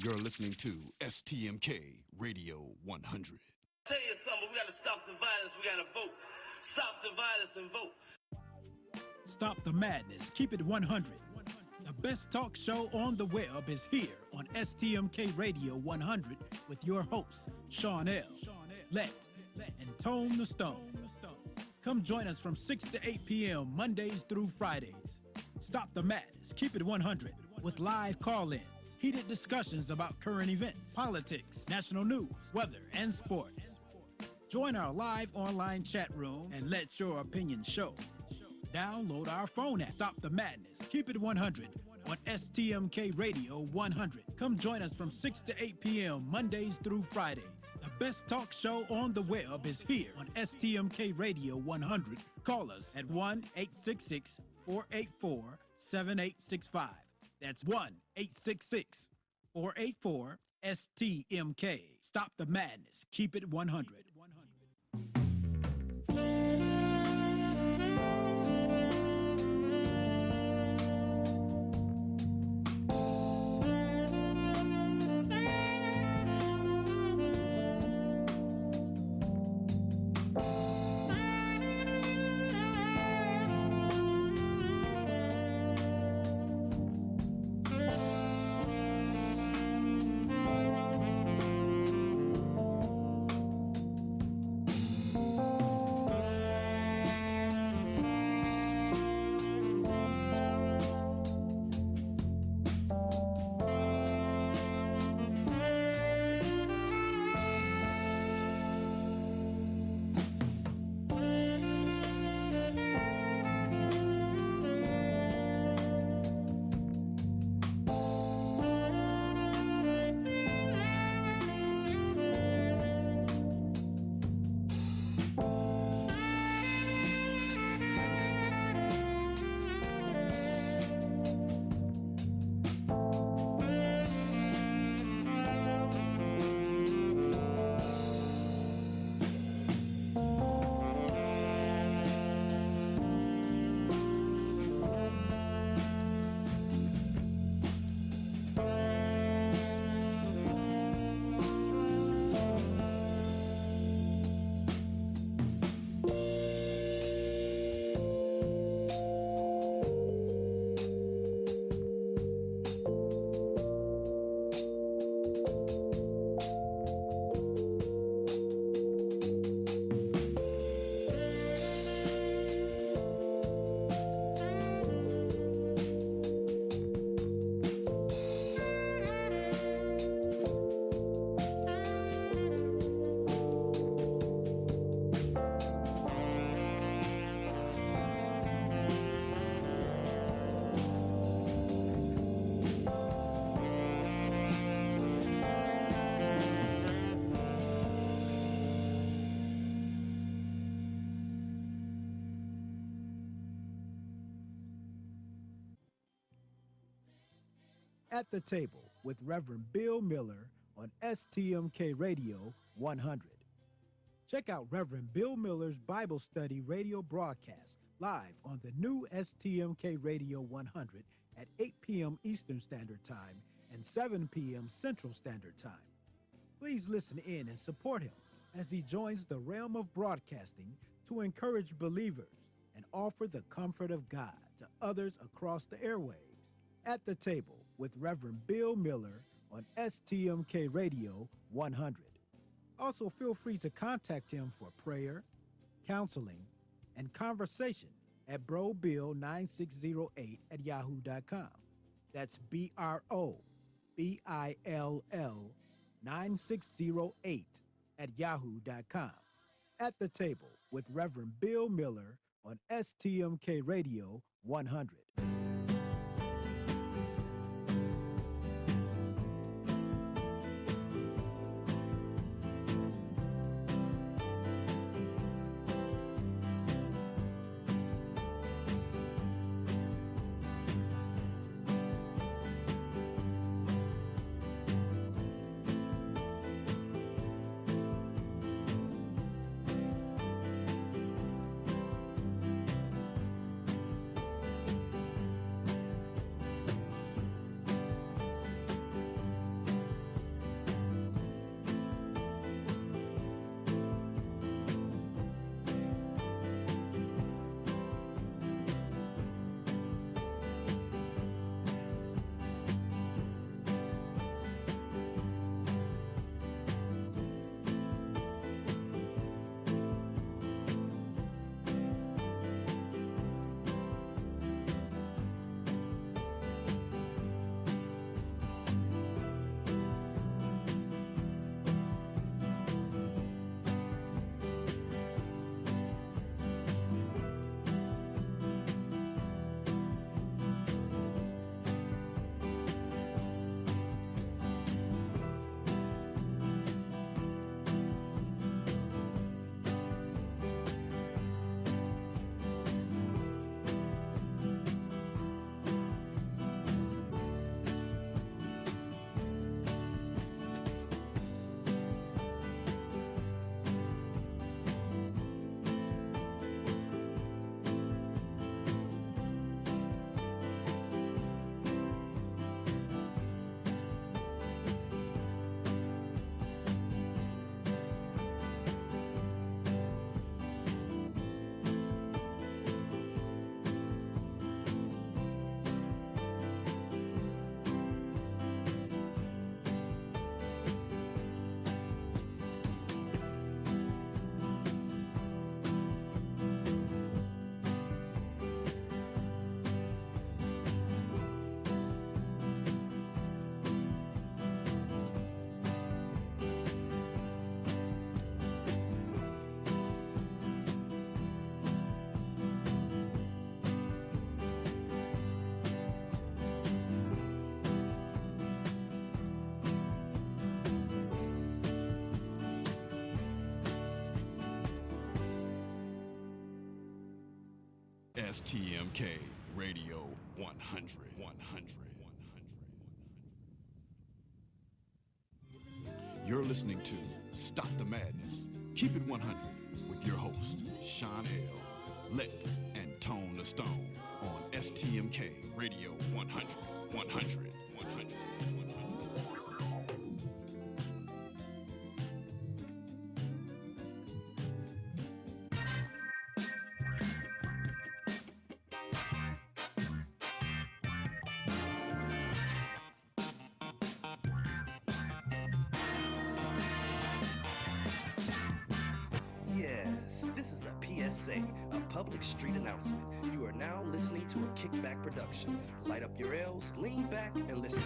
You're listening to STMK Radio 100. Tell you something, we gotta stop the violence, we gotta vote. Stop the violence and vote. Stop the madness, keep it 100. The best talk show on the web is here on STMK Radio 100 with your hosts, Shawn L, Let, and Tone the Stone. Come join us from 6 to 8 p.m. Mondays through Fridays. Stop the madness, keep it 100 with live call-ins, heated discussions about current events, politics, national news, weather, and sports. Join our live online chat room and let your opinion show. Download our phone app, Stop the Madness, keep it 100 on STMK Radio 100. Come join us from 6 to 8 p.m. Mondays through Fridays. The best talk show on the web is here on STMK Radio 100. Call us at 1-866-484-7865. That's 1-866-484-STMK. Stop the madness. Keep it 100. At the Table with Reverend Bill Miller on STMK Radio 100. Check out Reverend Bill Miller's Bible Study radio broadcast live on the new STMK Radio 100 at 8 p.m. Eastern Standard Time and 7 p.m. Central Standard Time. Please listen in and support him as he joins the realm of broadcasting to encourage believers and offer the comfort of God to others across the airwaves. At the Table with Reverend Bill Miller on STMK Radio 100. Also, feel free to contact him for prayer, counseling, and conversation at brobill9608@yahoo.com. That's BROBILL9608@yahoo.com. At the Table with Reverend Bill Miller on STMK Radio 100. STMK Radio 100. You're listening to Stop the Madness, Keep It 100 with your host, Shawn L, Let, and Tone the Stone on STMK Radio 100. Yes, this is a PSA, a public street announcement. You are now listening to a Kickbac production. Light up your L's, lean back, and listen.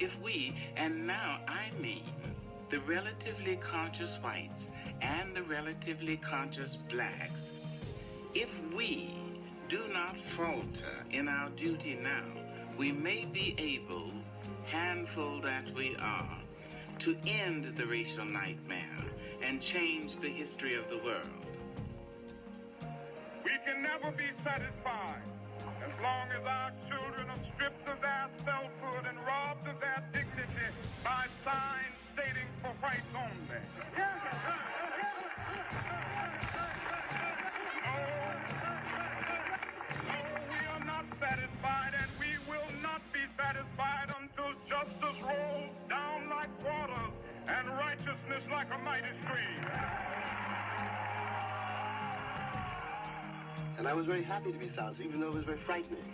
If we, and now I mean the relatively conscious whites and the relatively conscious blacks, if we do not falter in our duty now, we may be able, handful that we are, to end the racial nightmare and change the history of the world. We can never be satisfied as long as our children are stripped of their selfhood and robbed of their dignity by signs stating for whites only. No, we are not satisfied, and we will not be satisfied until justice rolls down like waters and righteousness like a mighty stream. And I was very happy to be South, even though it was very frightening.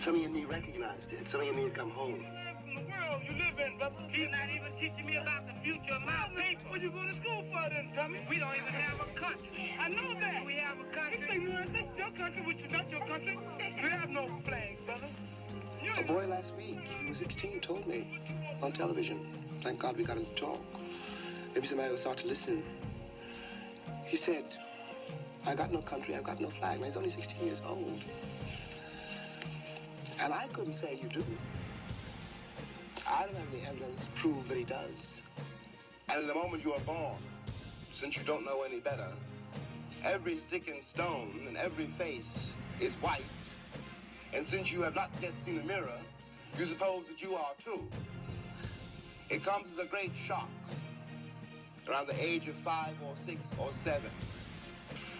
Some of you need recognized it. Some of you need to come home. In the world you live in, brother. He's not even teaching me about the future of my people. What you going to school for then, Tommy? We don't even have a country. I know that. We have a country. That's your country, which is not your country. We have no flag, brother. A boy last week, he was 16, told me on television. Thank God we got him to talk. Maybe somebody will start to listen. He said, I got no country, I've got no flag. Man, he's only 16 years old. And I couldn't say you do. I don't have any evidence to prove that he does. And in the moment you are born, since you don't know any better, every stick and stone and every face is white. And since you have not yet seen a mirror, you suppose that you are too. It comes as a great shock around the age of 5 or 6 or 7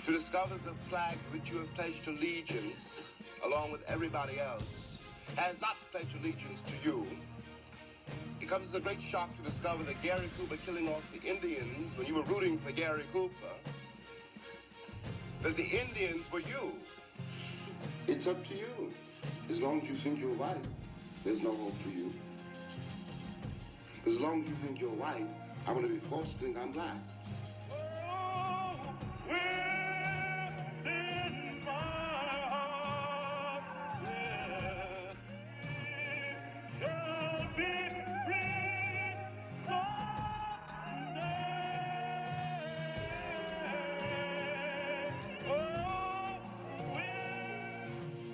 to discover the flag which you have pledged allegiance along with everybody else has not pledged allegiance to you. It comes as a great shock to discover that Gary Cooper killing off the Indians when you were rooting for Gary Cooper, that the Indians were you. It's up to you. As long as you think you're white, there's no hope for you. As long as you think you're white, I'm going to be forced to think I'm black.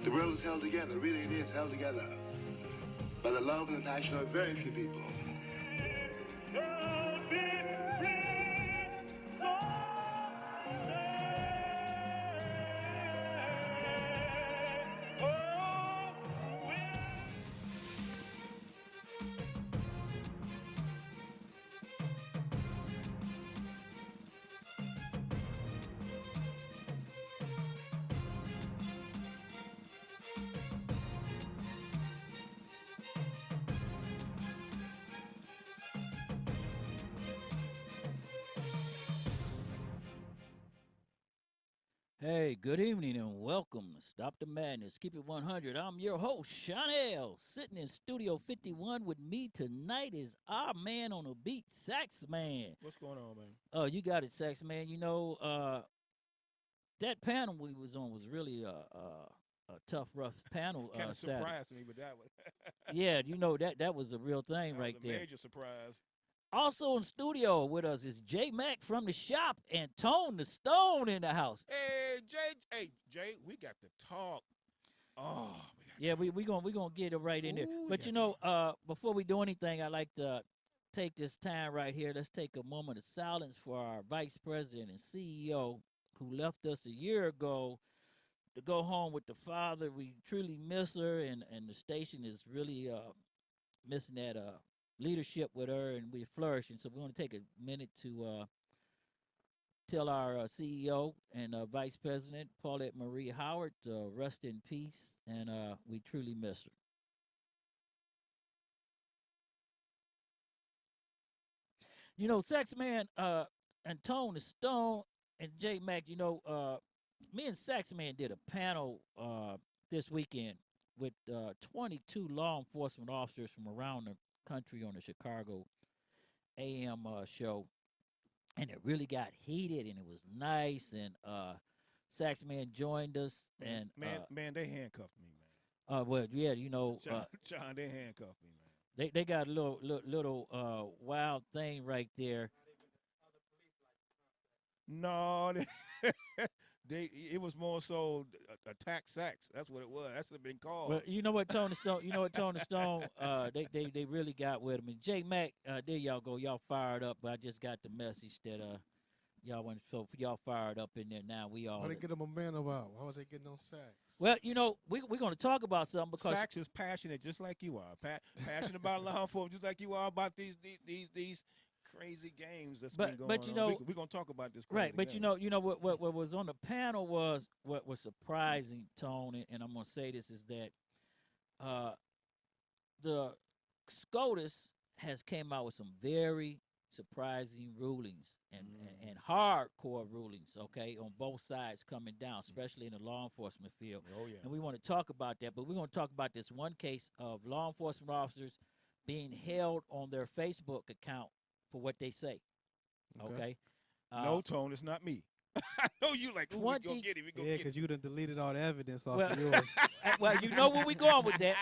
The world is held together, really it is held together by the love and the passion of very few people. Hey, good evening and welcome to Stop the Madness. Keep it 100. I'm your host, Shawn L. Sitting in Studio 51 with me tonight is our man on the beat, Saxman. What's going on, man? Oh, you got it, Saxman. You know, that panel we was on was really a tough, rough panel. Kind of Saturday. surprised me with that one. Yeah, you know that was a real thing That right was a there. major surprise. Also in studio with us is J Mac from the shop and Tone the Stone in the house. Hey, Jay, we got to talk. Oh, Yeah, we gonna get it right in there. Ooh, But yeah, you know, before we do anything, I'd like to take this time right here. Let's take a moment of silence for our vice president and CEO who left us a year ago to go home with the father. We truly miss her, and the station is really missing that leadership with her, and we're flourishing. So we want to take a minute to tell our CEO and Vice President Paulette Marie Howard to rest in peace, and we truly miss her. You know, Saxman and Tone the Stone and J Mac, you know, me and Saxman did a panel this weekend with 22 law enforcement officers from around the country on the Chicago AM show. And it really got heated, and it was nice. And Saxman joined us, and man, they handcuffed me, man. well, yeah, you know, John, they handcuffed me, man. they got a little wild thing right there. No, it was more so attack Sax. That's what it was. That's what it been called. Well, you know what, Tony Stone. You know what, Tony Stone. They really got with him. And J Mac, there y'all go. Y'all fired up. But I just got the message that y'all went so y'all fired up in there. Now we all. Why they get him a man about? Why was they getting on Sax? Well, you know, we're going to talk about something because Sax is passionate, just like you are. Passionate about law enforcement, just like you are about these crazy games that's been going on. But you know, we're gonna talk about this. Right, but game. you know what was on the panel was what was surprising, Tone, and I'm gonna say this is that the SCOTUS has came out with some very surprising rulings and hardcore rulings, okay, on both sides coming down, especially in the law enforcement field. Oh yeah. And we want to talk about that, but we're going to talk about this one case of law enforcement officers being held on their Facebook account for what they say. Okay. No, Tone, it's not me. I know you like, ooh, we gonna get it. We gonna Yeah, get because it. you done deleted all the evidence off Well, of yours. well, you know where we going with that.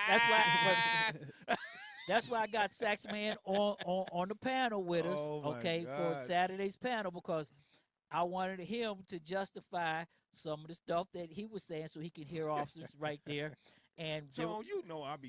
That's why I got Saxman on the panel with us, Oh, my okay, for God. Saturday's panel, because I wanted him to justify some of the stuff that he was saying so he could hear officers right there. And Tone, you know I'm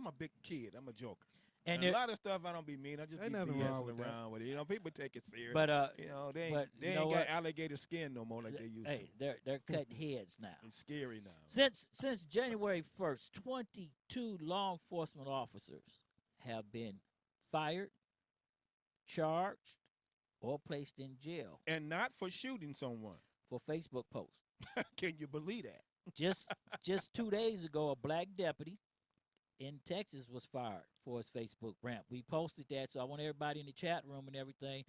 a big kid. I'm a joker. And a lot of stuff I don't be mean. I just Ain't be nothing wrong with BSing around with it. You know, people take it serious. But you know, they but ain't, they you know ain't got what? alligator skin no more like they used Hey, to. they're cutting heads now. It's scary now. Since January 1st, 22 law enforcement officers have been fired, charged, or placed in jail And not for shooting someone. for Facebook posts. Can you believe that? Just 2 days ago, a black deputy in Texas was fired for his Facebook rant. We posted that, so I want everybody in the chat room and everything,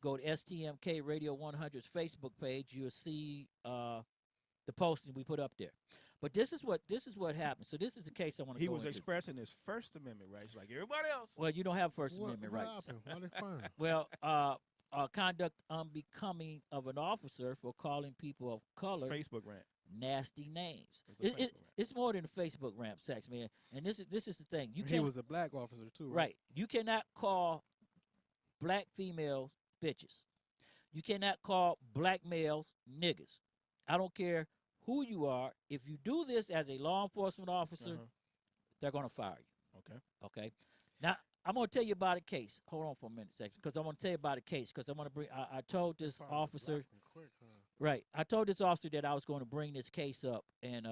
go to STMK Radio 100's Facebook page. You'll see the posting we put up there. But this is what happened. So this is the case I want to He go was into. expressing his First Amendment rights like everybody else. Well, you don't have First What Amendment rights. happened? Why they fired? Well, conduct unbecoming of an officer for calling people of color Facebook rant. nasty names. It's a Facebook rant. It's more than a Facebook rant, Sax, man. And this is the thing. You He can't, was a black officer too, right? right. You cannot call black females bitches. You cannot call black males niggas. I don't care who you are. If you do this as a law enforcement officer, they're going to fire you. Okay. Okay. Now, I'm going to tell you about a case. Hold on for a minute, section, because I want to tell you about a case. Because I want to bring. I told this officer. Quick, huh? Right. I told this officer that I was going to bring this case up and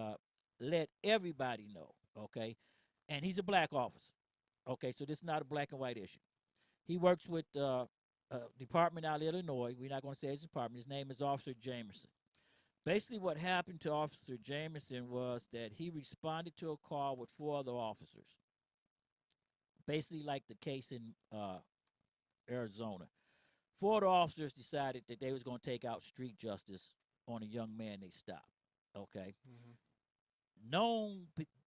let everybody know. Okay. And he's a black officer. Okay. So this is not a black and white issue. He works with department out of Illinois. We're not going to say his department. His name is Officer Jamerson. Basically, what happened to Officer Jamerson was that he responded to a call with 4 other officers. Basically, like the case in Arizona. 4 other officers decided that they was going to take out street justice on a young man they stopped. Okay.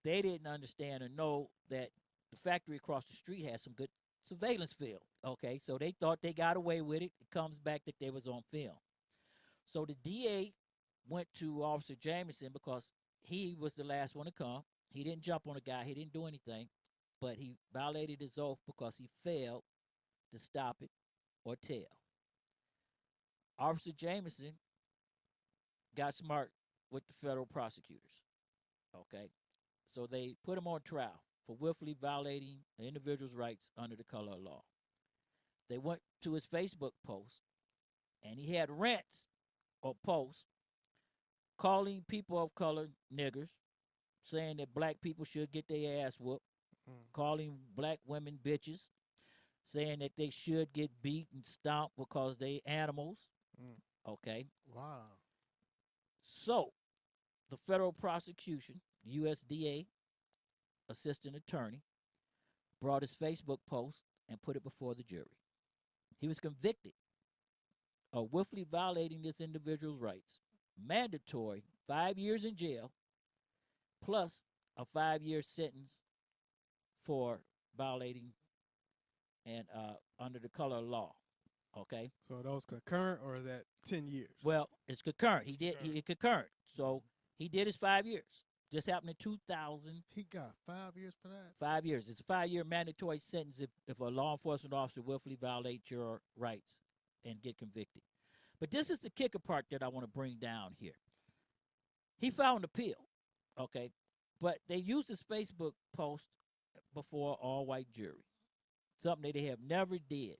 They didn't understand or know that the factory across the street had some good surveillance film. Okay, so they thought they got away with it. It comes back that they was on film. So the DA went to Officer Jamerson because he was the last one to come. He didn't jump on a guy. He didn't do anything, but he violated his oath because he failed to stop it or tell. Officer Jamerson got smart with the federal prosecutors. Okay, so they put him on trial for willfully violating an individual's rights under the color of law. They went to his Facebook post, and he had rants or posts calling people of color niggers, saying that black people should get their ass whooped, calling black women bitches, saying that they should get beat and stomped because they animals. Okay. Wow. So the federal prosecution, USDA assistant attorney, brought his Facebook post and put it before the jury. He was convicted of willfully violating this individual's rights. Mandatory 5 years in jail plus a 5-year sentence for violating and under the color of law. Okay. So are those concurrent or is that 10 years? Well, it's concurrent. He concurrent. So he did his 5 years. This happened in 2000. He got 5 years for that? 5 years. It's a 5-year mandatory sentence if a law enforcement officer willfully violates your rights and get convicted. But this is the kicker part that I want to bring down here. He filed an appeal, okay? But they used his Facebook post before all-white jury, something that they have never did.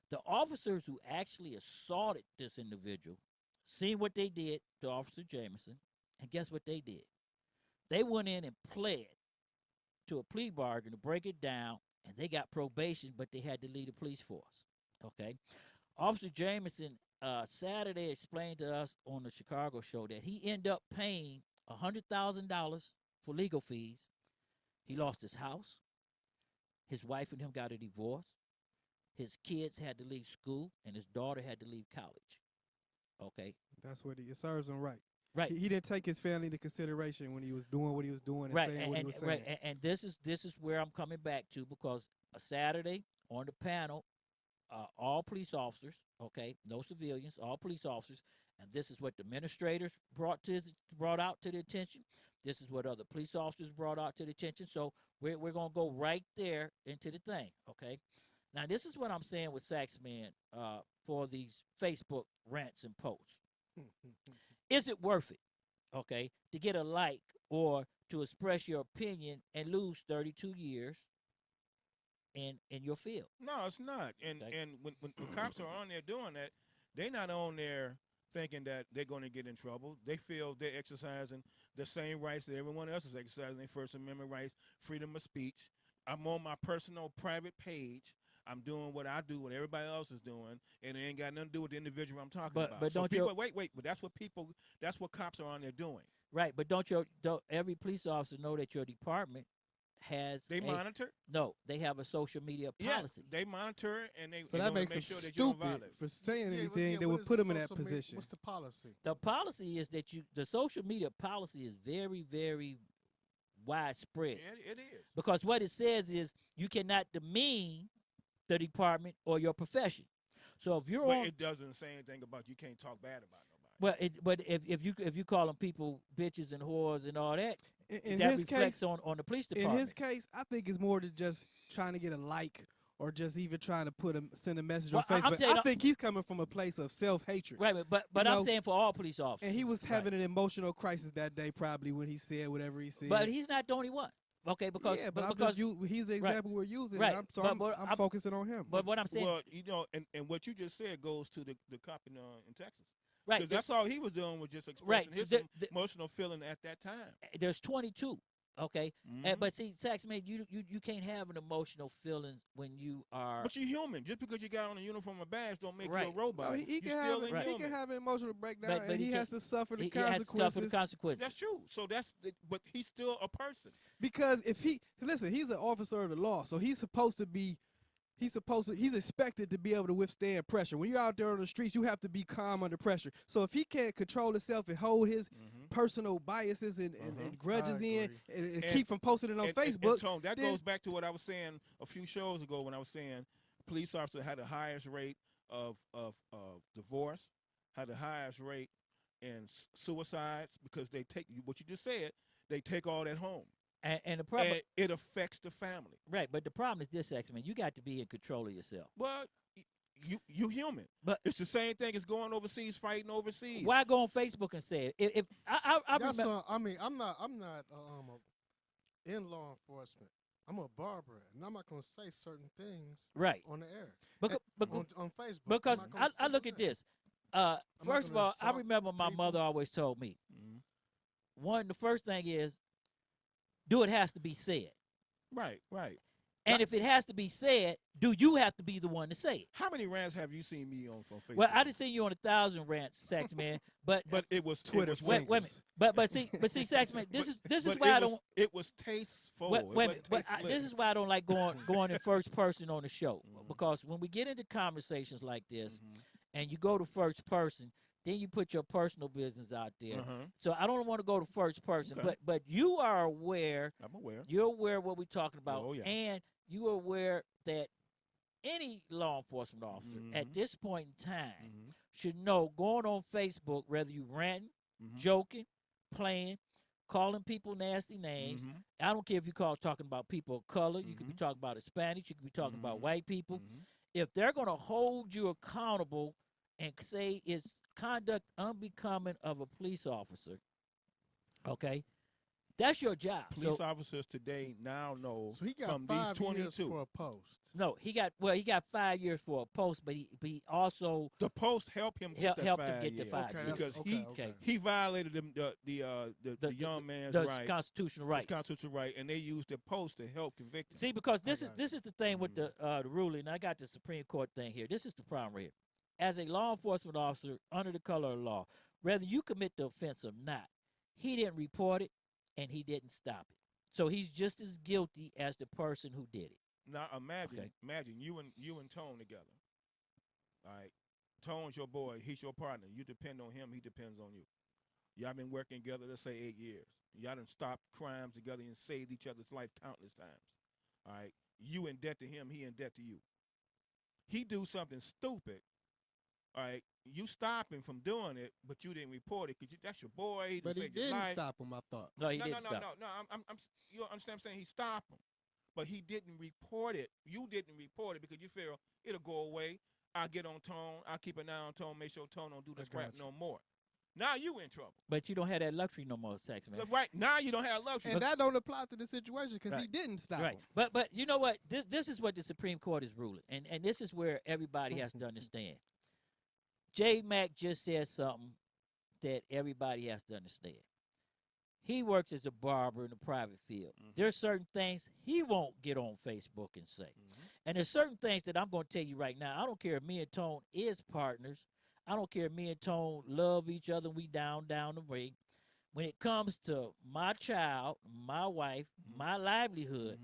The officers who actually assaulted this individual seen what they did to Officer Jamerson, and guess what they did? They went in and pled to a plea bargain to break it down, and they got probation, but they had to leave the police force. Okay. Officer Jamerson Saturday explained to us on the Chicago show that he ended up paying $100,000 for legal fees. He lost his house. His wife and him got a divorce. His kids had to leave school, and his daughter had to leave college. Okay. That's what it serves him right. Right. He didn't take his family into consideration when he was doing what he was doing and saying what he was saying. Right. And this is where I'm coming back to, because Saturday on the panel, all police officers, okay, no civilians, all police officers, and this is what the administrators brought out to the attention. This is what other police officers brought out to the attention. So we're gonna go right there into the thing, okay? Now this is what I'm saying with Saxman for these Facebook rants and posts. Is it worth it, okay, to get a like or to express your opinion and lose 32 years in your field? No, it's not. And when cops are on there doing that, they're not on there thinking that they're going to get in trouble. They feel they're exercising the same rights that everyone else is exercising, their First Amendment rights, freedom of speech. I'm on my personal private page. I'm doing what I do, what everybody else is doing, and it ain't got nothing to do with the individual I'm talking about. But so don't people, wait, but that's what cops are on there doing. Right, but don't every police officer know that your department has monitor? No, they have a social media policy. They monitor and they so that makes make them sure that you don't stupid violate. for saying anything that would put them in that position. What's the policy? The policy is that the social media policy is very, very widespread. It is. Because what it says is you cannot demean the department or your profession. So if you're But it doesn't say anything about you can't talk bad about nobody. Well, but if you calling people bitches and whores and all that, in that his reflects case, on the police department. In his case, I think it's more than just trying to get a like or just even trying to send a message Well, on Facebook. I think he's coming from a place of self-hatred. Right, but I'm saying for all police officers. And he was having an emotional crisis that day probably when he said whatever he said. But he's not the only one. Okay, because he's the example we're using. Right. And I'm focusing on him. But what I'm saying, well, and what you just said goes to the cop in Texas. Right. Because that's all he was doing was just expressing his emotional feeling at that time. There's 22. Okay, but see, Saxman, you can't have an emotional feeling when you are. But you're human. Just because you got on a uniform or badge don't make you a robot. No, he can have an emotional breakdown, and he has to suffer the consequences. He has to suffer the consequences. That's true. So but he's still a person. Because if he's an officer of the law, so he's expected to be able to withstand pressure. When you're out there on the streets, you have to be calm under pressure. So if he can't control himself and hold his personal biases and grudges in and keep from posting it on Facebook. And Tone, that goes back to what I was saying a few shows ago when I was saying police officers had the highest rate of divorce, had the highest rate in suicides because they take what you just said, they take all that home. And the problem, it affects the family. Right, but the problem is this, Saxman, you got to be in control of yourself. Well, you human. But it's the same thing as going overseas, fighting overseas. Why go on Facebook and say it? If I remember, I mean, I'm not in law enforcement. I'm a barber, and I'm not going to say certain things on the air. On Facebook. Because I look at this. First of all, I remember my mother always told me, the first thing is, it has to be said. Right. And if it has to be said, do you have to be the one to say it? How many rants have you seen me on Facebook? Well, I didn't see you on 1,000 rants, Saxman, but it was Twitter. Wait a minute. But see, Saxman, this is why I don't. It was tasteful. This is why I don't like going in first person on the show, because when we get into conversations like this, and you go to first person, then you put your personal business out there. So I don't want to go to first person, but you are aware. I'm aware. You're aware of what we're talking about, oh, yeah. and you are aware that any law enforcement officer at this point in time should know going on Facebook, whether you ranting, joking, playing, calling people nasty names. I don't care if you talking about people of color. You could be talking about Hispanics. You could be talking about white people. If they're going to hold you accountable and say it's conduct unbecoming of a police officer, okay, that's your job. Police officers today now know so he got from 5 these 22 years for a post. No, he got 5 years for a post, but he also the post helped him get helped 5 him get years. the 5 years. Because he violated the young man's rights, constitutional rights. His constitutional right, and they used the post to help convict him. See, because this is the thing with the ruling. I got the Supreme Court thing here. This is the problem right here. As a law enforcement officer under the color of law, whether you commit the offense or not, he didn't report it and he didn't stop it. So he's just as guilty as the person who did it. Now imagine you and Tone together. All right, Tone's your boy, he's your partner. You depend on him, he depends on you. Y'all been working together, let's say 8 years. Y'all done stopped crimes together and saved each other's life countless times. All right, you in debt to him, he in debt to you. He do something stupid. All right, you stop him from doing it, but you didn't report it because that's your boy. But he didn't stop him, I thought. No, he didn't stop. No. You understand? I'm saying he stopped him, but he didn't report it. You didn't report it because you feel it'll go away. I'll get on Tone. I'll keep an eye on Tone. Make sure Tone don't do this crap no more. Now you in trouble. But you don't have that luxury no more, Saxman. Right now you don't have luxury, and that don't apply to the situation because he didn't stop him. But you know what? This is what the Supreme Court is ruling, and this is where everybody has to understand. J. Mack just said something that everybody has to understand. He works as a barber in the private field. There's certain things he won't get on Facebook and say. And there's certain things that I'm going to tell you right now. I don't care if me and Tone is partners. I don't care if me and Tone love each other and we down the way. When it comes to my child, my wife, my livelihood,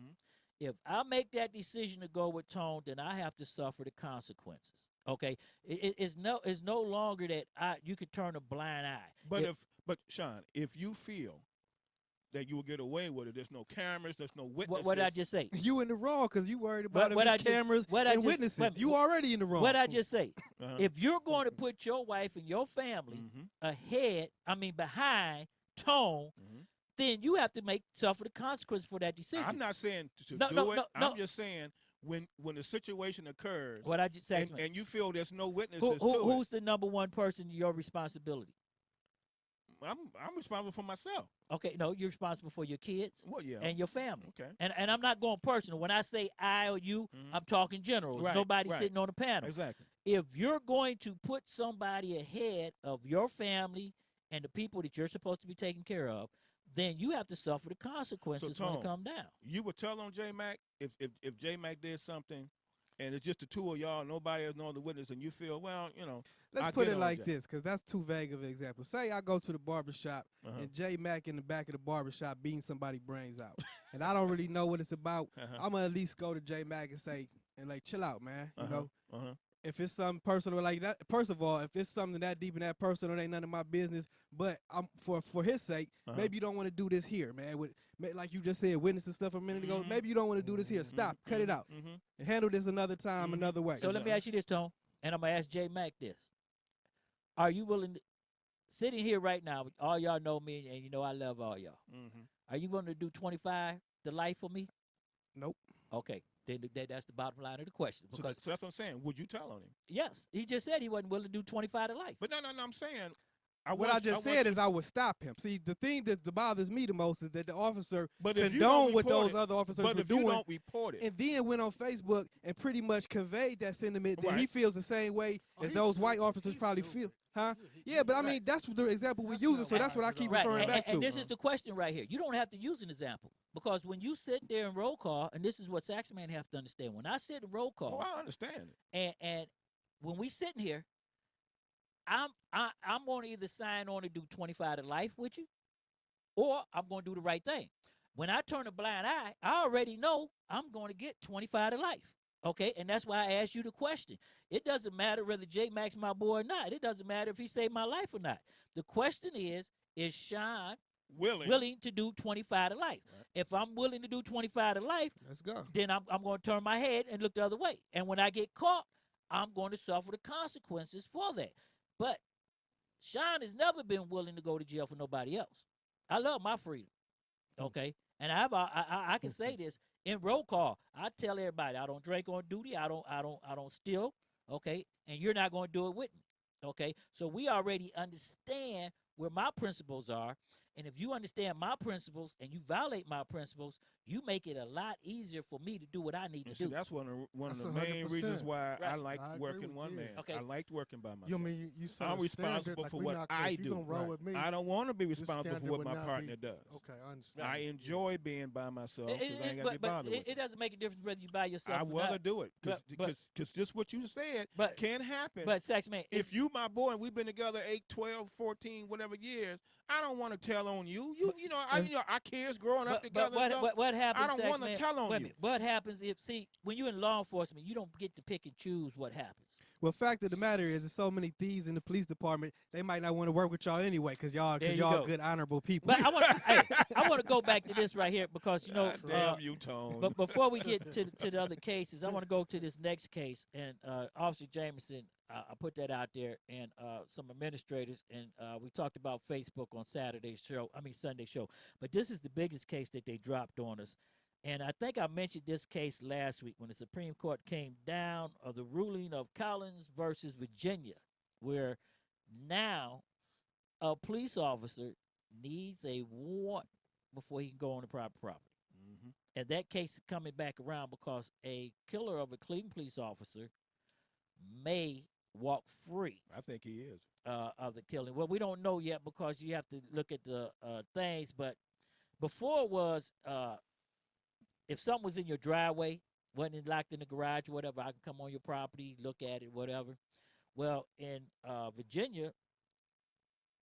if I make that decision to go with Tone, then I have to suffer the consequences. Okay, it's no longer that you could turn a blind eye. But Shawn, if you feel that you will get away with it, there's no cameras, there's no witnesses. What did I just say? You in the wrong because you worried about cameras and witnesses. You already in the wrong. What did I just say? If you're going to put your wife and your family behind Tone, then you have to suffer the consequences for that decision. I'm not saying to do it. I'm just saying when the situation occurs, what I just said, and you feel there's no witnesses to who's the number one person in your responsibility? I'm responsible for myself. Okay, no, you're responsible for your kids and your family. Okay. And I'm not going personal. When I say I or you, I'm talking general. There's nobody sitting on the panel. Exactly. If you're going to put somebody ahead of your family and the people that you're supposed to be taking care of, then you have to suffer the consequences when it comes down. You would tell on J-Mac if J-Mac did something and it's just the two of y'all, nobody else knows the witness, and you feel, well, Let's put it like this, because that's too vague of an example. Say I go to the barbershop and J-Mac in the back of the barbershop beating somebody's brains out. And I don't really know what it's about. I'm going to at least go to J-Mac and say, chill out, man. You know? If it's something personal like that, first of all, if it's something that deep and that personal, it ain't none of my business. But for his sake, maybe you don't want to do this here, man. Like you just said, witness and stuff a minute ago. Maybe you don't want to do this here. Stop, cut it out, and handle this another time, another way. So let me ask you this, Tone, and I'm gonna ask J Mac this: are you willing to, sitting here right now? All y'all know me, and you know I love all y'all. Are you willing to do 25 to life for me? Nope. Okay. Then that's the bottom line of the question. Because so that's what I'm saying. Would you tell on him? Yes. He just said he wasn't willing to do 25 to life. But no, I'm saying. What I just said is I would stop him. See, the thing that bothers me the most is that the officer condoned what those other officers were doing. You don't report it. And then went on Facebook and pretty much conveyed that sentiment that he feels the same way as those white officers probably feel. Huh? Yeah, but I mean, that's the example we're using, so that's what I keep referring back to. And this is the question right here. You don't have to use an example. Because when you sit there in roll call, and this is what Saxman have to understand. When I sit in roll call. I understand it. And when we sitting here, I'm going to either sign on to do 25 to life with you, or I'm going to do the right thing. When I turn a blind eye, I already know I'm going to get 25 to life. Okay, and that's why I asked you the question. It doesn't matter whether J Mac's my boy or not. It doesn't matter if he saved my life or not. The question is Shawn willing to do 25 to life? Right. If I'm willing to do 25 to life, let's go. Then I'm going to turn my head and look the other way. And when I get caught, I'm going to suffer the consequences for that. But Shawn has never been willing to go to jail for nobody else. I love my freedom. Okay, and I can say this in roll call. I tell everybody I don't drink on duty. I don't steal. Okay, and you're not going to do it with me. Okay, so we already understand where my principles are. And if you understand my principles and you violate my principles, you make it a lot easier for me to do what I need to do. That's one of the main reasons why I like working one man. Okay. I liked working by myself. You mean you I'm responsible for what I do. I don't want to be responsible for what my partner does. Okay, I understand. I enjoy being by myself because I ain't got to be bothered with it. Doesn't make a difference whether you by yourself I or not. I'd rather do it because just what you said can happen. But Saxman, if you my boy and we've been together 8, 12, 14, whatever years, I don't want to tell on you. You know, our kids growing up together. What happens? I don't want to tell on you. What happens when you're in law enforcement, you don't get to pick and choose what happens. Well, fact of the matter is, there's so many thieves in the police department. They might not want to work with y'all anyway, because y'all good, honorable people. But I want to go back to this right here because damn you, Tone. But before we get to the other cases, I want to go to this next case. And Officer Jameson, I put that out there, and some administrators, and we talked about Facebook on Sunday show. But this is the biggest case that they dropped on us. And I think I mentioned this case last week when the Supreme Court came down of the ruling of Collins versus Virginia, where now a police officer needs a warrant before he can go on the private property. And that case is coming back around because a killer of a Cleveland police officer may walk free. I think he is. Of the killing. Well, we don't know yet because you have to look at the things. But before it was if something was in your driveway, wasn't locked in the garage or whatever, I can come on your property, look at it, whatever. Well, in Virginia,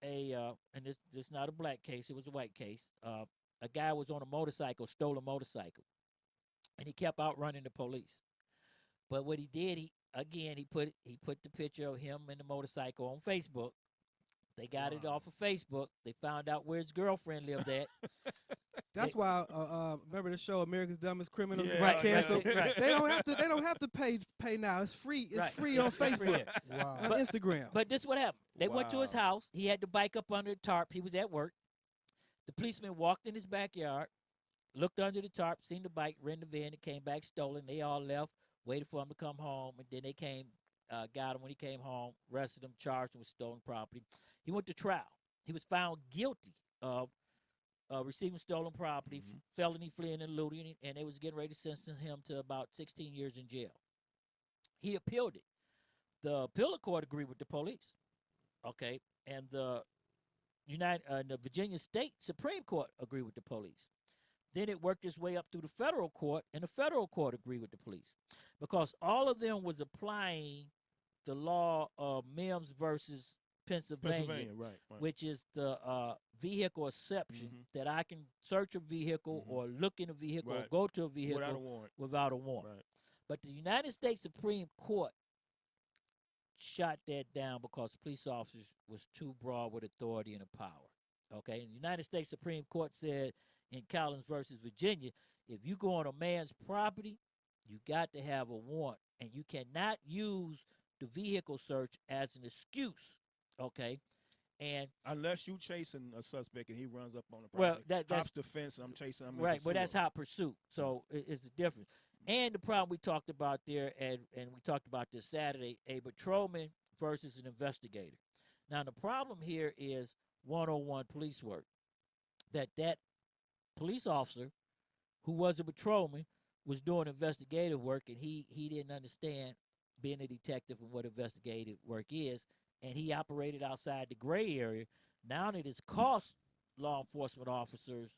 and this is not a black case, it was a white case. A guy was on a motorcycle, stole a motorcycle, and he kept outrunning the police. But what he did, he put the picture of him and the motorcycle on Facebook. They got it off of Facebook. They found out where his girlfriend lived at. That's why remember the show America's Dumbest Criminals right, canceled. Right. They don't have to pay now. It's free. It's free on Facebook. On Instagram. But this is what happened. They went to his house. He had the bike up under the tarp. He was at work. The policeman walked in his backyard, looked under the tarp, seen the bike, rented the van, and came back stolen. They all left, waited for him to come home, and then they came, got him when he came home, arrested him, charged him with stolen property. He went to trial. He was found guilty of receiving stolen property, felony fleeing and looting, and they was getting ready to sentence him to about 16 years in jail. He appealed it. The appellate court agreed with the police, okay, and the Virginia State Supreme Court agreed with the police. Then it worked its way up through the federal court, and the federal court agreed with the police, because all of them was applying the law of Mims versus Pennsylvania, right. which is the vehicle exception, that I can search a vehicle or look in a vehicle or go to a vehicle without a warrant. Right. But the United States Supreme Court shot that down because police officers was too broad with authority and power. Okay, and the United States Supreme Court said in Collins versus Virginia, if you go on a man's property, you got to have a warrant, and you cannot use the vehicle search as an excuse. Okay, and unless you chasing a suspect and he runs up on the property, that's hops the fence and I'm chasing him. Right, but that's hot pursuit. So it's a difference. And the problem we talked about there, and we talked about this Saturday, a patrolman versus an investigator. Now, the problem here is 101 police work. That police officer who was a patrolman was doing investigative work, and he didn't understand being a detective and what investigative work is, and he operated outside the gray area. Now it has cost law enforcement officers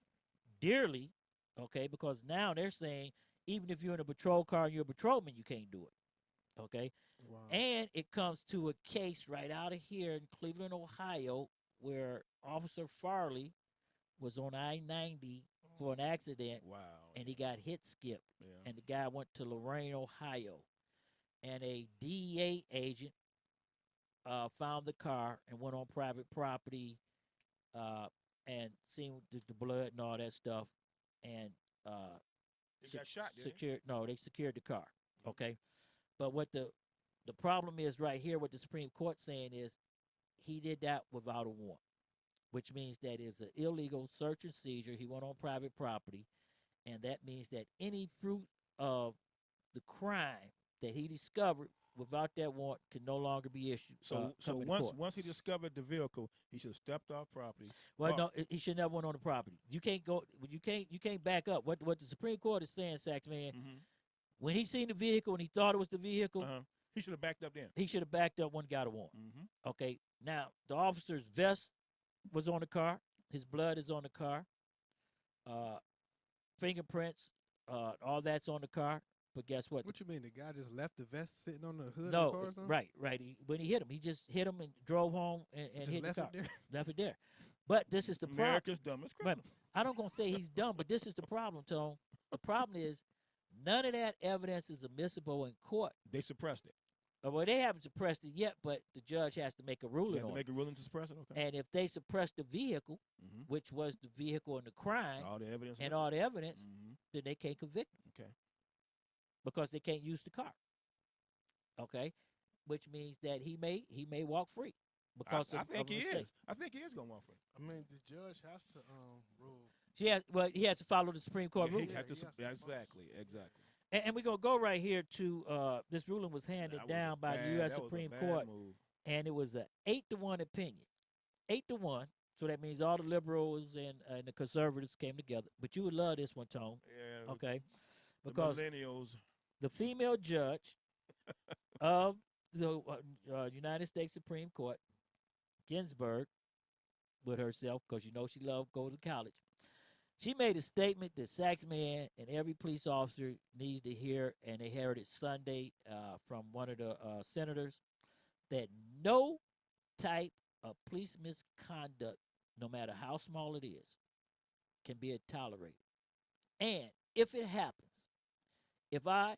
dearly, okay, because now they're saying even if you're in a patrol car and you're a patrolman, you can't do it, okay? Wow. And it comes to a case right out of here in Cleveland, Ohio, where Officer Farley was on I-90 for an accident. Wow. And he got hit skipped. Yeah. And the guy went to Lorain, Ohio. And a DEA agent found the car and went on private property and seen the blood and all that stuff. And they got shot, they secured the car. Okay. But what the problem is right here, what the Supreme Court saying is he did that without a warrant, which means that it's an illegal search and seizure. He went on private property, and that means that any fruit of the crime that he discovered without that warrant can no longer be issued. So once he discovered the vehicle, he should have stepped off property. Well, no, he should never went on the property. You can't go. You can't back up. What the Supreme Court is saying, Saxman, when he seen the vehicle and he thought it was the vehicle, he should have backed up then. He should have backed up when he got a warrant. Okay. Now the officer's vest was on the car. His blood is on the car. Fingerprints, all that's on the car. But guess what? What you mean? The guy just left the vest sitting on the hood no, of the car or something? Right. When he hit him, he just hit him and drove home and hit left the car. It there? Left it there. But this is the problem. America's dumbest criminal. I don't gonna say he's dumb, but this is the problem, Tone. The problem is none of that evidence is admissible in court. They suppressed it. Well, they haven't suppressed it yet, but the judge has to make a ruling on it. Make a ruling to suppress it, okay. And if they suppress the vehicle, which was the vehicle in the crime, all the evidence, then they can't convict him. Okay. Because they can't use the car. Okay? Which means that he may walk free. Because I think he is. I think he is going to walk free. I mean, the judge has to rule. He has to follow the Supreme Court ruling. Exactly. And we're going to go right here to this ruling was handed down by the U.S. Supreme Court. Move. And it was an 8-1 opinion. 8-1. So that means all the liberals and the conservatives came together. But you would love this one, Tone. Yeah. Okay? Because the millennials. The female judge of the United States Supreme Court, Ginsburg, with herself, because you know she loved going to college, she made a statement that Saxman and every police officer needs to hear, and they heard it Sunday from one of the senators, that no type of police misconduct, no matter how small it is, can be tolerated. And if it happens, if I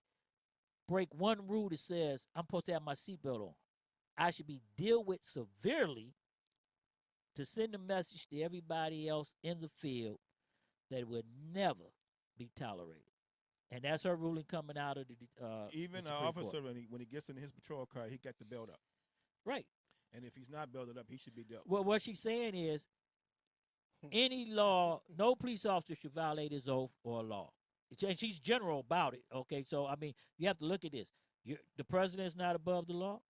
break one rule that says I'm supposed to have my seatbelt on, I should be dealt with severely to send a message to everybody else in the field that it would never be tolerated. And that's her ruling coming out of the even the an Supreme officer, Court. when he gets in his patrol car, he got the belt up. Right. And if he's not belted up, he should be dealt with. Well, what she's saying is any law, no police officer should violate his oath or law. And she's general about it, okay? So, I mean, you have to look at this. The president's not above the law.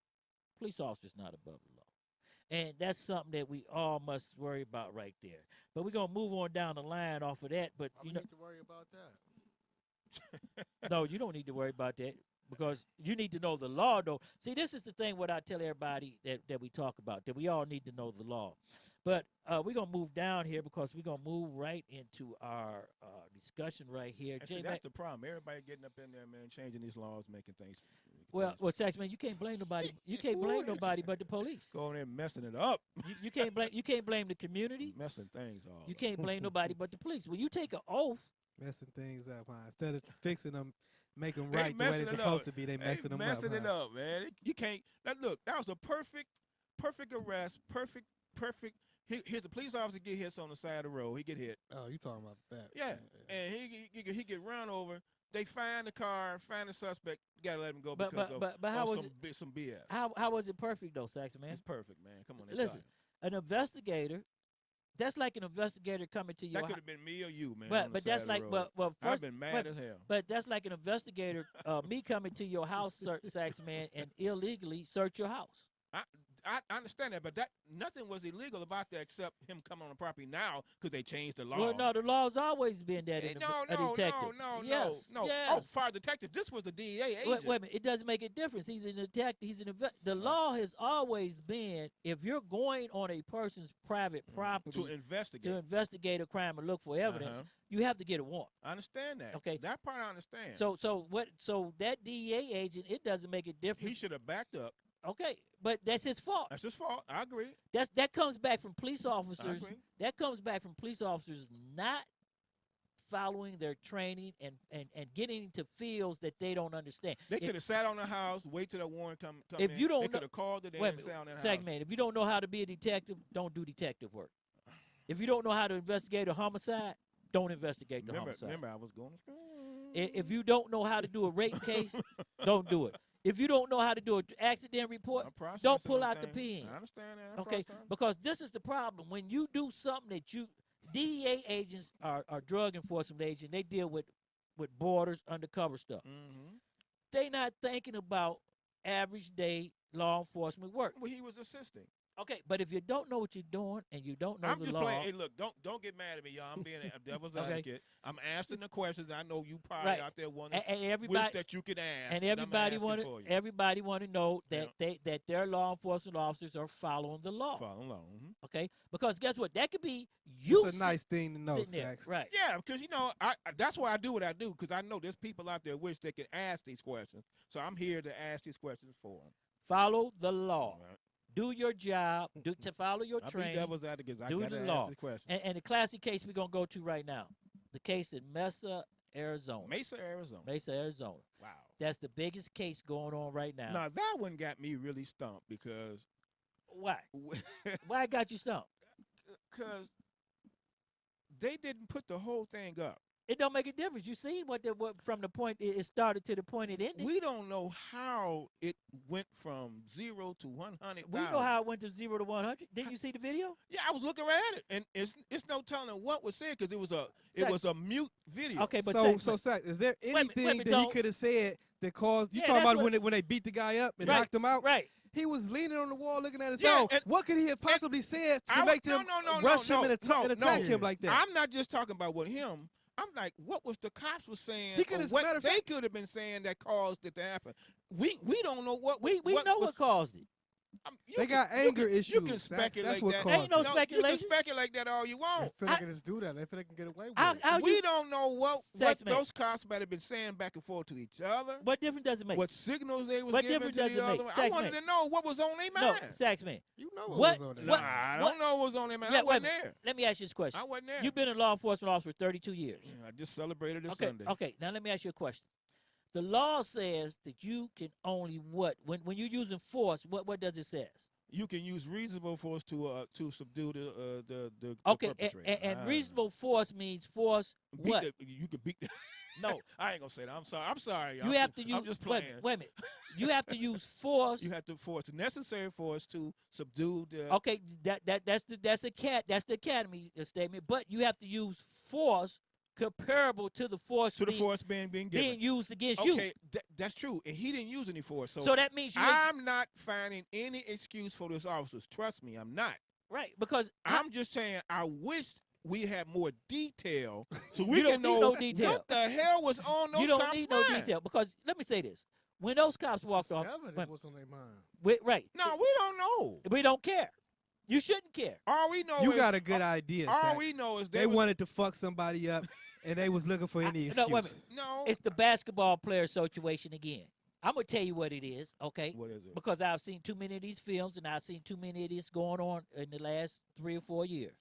Police officer's not above the law. And that's something that we all must worry about right there. But we're going to move on down the line off of that. But you need to worry about that. No, you don't need to worry about that because you need to know the law, though. See, this is the thing what I tell everybody that we talk about, that we all need to know the law. But we're going to move down here because we're going to move right into our discussion right here. See, that's the problem. Everybody getting up in there, man, changing these laws, making things. Well, Saxman, you can't blame nobody. You can't blame nobody but the police. Going in messing it up. You can't blame. You can't blame the community. Messing things up. You can't blame nobody but the police. When you take an oath, messing things up, huh? Instead of fixing them, make them right the way they're supposed to be, they messing them up. Messing it up, man. You can't. Look, that was a perfect arrest. Perfect. Here's the police officer get hit on the side of the road. He get hit. Oh, you talking about that? Yeah, and he get run over. They find the car, find the suspect. You gotta let him go because how was some BS. How was it perfect though, Saxman? It's perfect, man. Come on, listen. An investigator. That's like an investigator coming to your. That could have been me or you, man. But that's like, well, first, I've been mad as hell. But that's like an investigator, me coming to your house, Saxman, and illegally search your house. I understand that, but nothing was illegal about that except him coming on the property now because they changed the law. Well, no, the law's always been that. No. Yes. Oh, fire detective. This was the DEA agent. Wait a minute. It doesn't make a difference. He's an detective. The law has always been if you're going on a person's private property to investigate a crime and look for evidence, you have to get a warrant. I understand that. Okay, that part I understand. So that DEA agent, it doesn't make a difference. He should have backed up. Okay, but that's his fault. That's his fault. I agree. That comes back from police officers. I agree. That comes back from police officers not following their training and getting into fields that they don't understand. They could have sat on the house, wait till the warrant come if in. You don't they could have called it in and sat on the house. Segment. If you don't know how to be a detective, don't do detective work. If you don't know how to investigate a homicide, don't investigate the homicide. Remember, I was going to school. If you don't know how to do a rape case, don't do it. If you don't know how to do an accident report, don't pull out the pen. I understand that. Okay, because this is the problem. When you do something that DEA agents are drug enforcement agents, they deal with borders, undercover stuff. Mm-hmm. They not thinking about average day law enforcement work. Well, he was assisting. Okay, but if you don't know what you're doing and you don't know I'm the just law, playing. Hey, look, don't get mad at me, y'all. I'm being a devil's advocate. I'm asking the questions. I know you probably out there wondering which that you could ask. And everybody want to know that that their law enforcement officers are following the law. Following law. Mm-hmm. Okay, because guess what? That could be you. It's a nice thing to know, Sax. Right? Yeah, because that's why I do what I do because I know there's people out there wish they could ask these questions. So I'm here to ask these questions for them. Follow the law. Right. Do your job. To follow your training. Devil's advocate. I do gotta the law. Ask the question. And the classic case we're gonna go to right now, the case in Mesa, Arizona. Mesa, Arizona. Wow. That's the biggest case going on right now. Now that one got me really stumped because. Why? Why it got you stumped? Because they didn't put the whole thing up. It don't make a difference. You see what from the point it started to the point it ended. We don't know how it went from 0 to 100,000. We know how it went to 0 to 100. Didn't you see the video? Yeah, I was looking at it, and it's no telling what was said because it was a mute video. Okay, but so Sax, is there anything that he could have said that caused you talking about when they beat the guy up and knocked him out? Right. He was leaning on the wall looking at his phone. What could he have possibly said to make them rush him and attack him like that? I'm not just talking about with him. I'm like, what was the cops was saying? He could have they could have been saying that caused it to happen. We don't know what we know what caused it. They got anger issues. You can speculate that's what that. caused Ain't no speculation. You can speculate that all you want. They feel they can just do that. They feel they can get away with it. We don't know what those cops might have been saying back and forth to each other. What difference does it make? What signals they was giving to the other. I wanted to know what was on their mind. No, Saxman. You know what was on their mind. I don't know what was on their mind. I wasn't there. Let me ask you this question. I wasn't there. You've been a law enforcement officer for 32 years. Yeah, I just celebrated this Sunday. Okay, now let me ask you a question. The law says that you can only when you're using force, what does it say? You can use reasonable force to subdue the okay, perpetrator. And reasonable force means force what? You can beat. No, I ain't gonna say that. I'm sorry. I'm sorry. You have to use. I'm just playing. Wait a minute. You have to use force. You have to force necessary force to subdue the. Okay, that's the academy statement. But you have to use force comparable to the force being used against you. Okay, that's true, and he didn't use any force. So that means I'm not finding any excuse for those officers. Trust me, I'm not. Right, because I'm just saying I wish we had more detail so we can know what the hell was on those cops' You don't need no detail because let me say this: when those cops walked off, what's on their mind? Right? No, we don't know. We don't care. You shouldn't care. All we know you got a good idea. All we know is they wanted to fuck somebody up, and they was looking for any excuse. No, it's the basketball player situation again. I'm gonna tell you what it is, okay? What is it? Because I've seen too many of these films, and I've seen too many of this going on in the last 3 or 4 years.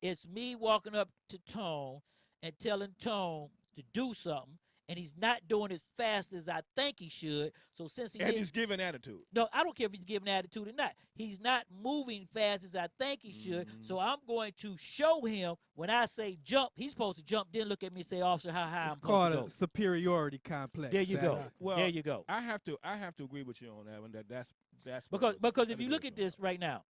It's me walking up to Tone and telling Tone to do something, and he's not doing as fast as I think he should. So since he's giving attitude. No, I don't care if he's giving attitude or not. He's not moving fast as I think he should. So I'm going to show him when I say jump, he's supposed to jump. Then look at me and say, officer, how high I'm supposed to go. It's called a superiority complex. There you go. Well, there you go. I have to agree with you on that one. That's because if you look at this right now.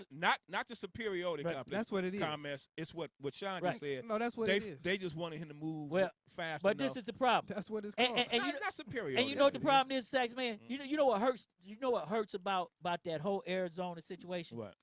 Not the superiority complex. That's what it is. Comments. It's what Shawn just said. No, that's what it is. They just wanted him to move fast. But this is the problem. That's what it's called. And not superiority. And you know what the problem is, Saxman? You know what hurts? You know what hurts about that whole Arizona situation? What?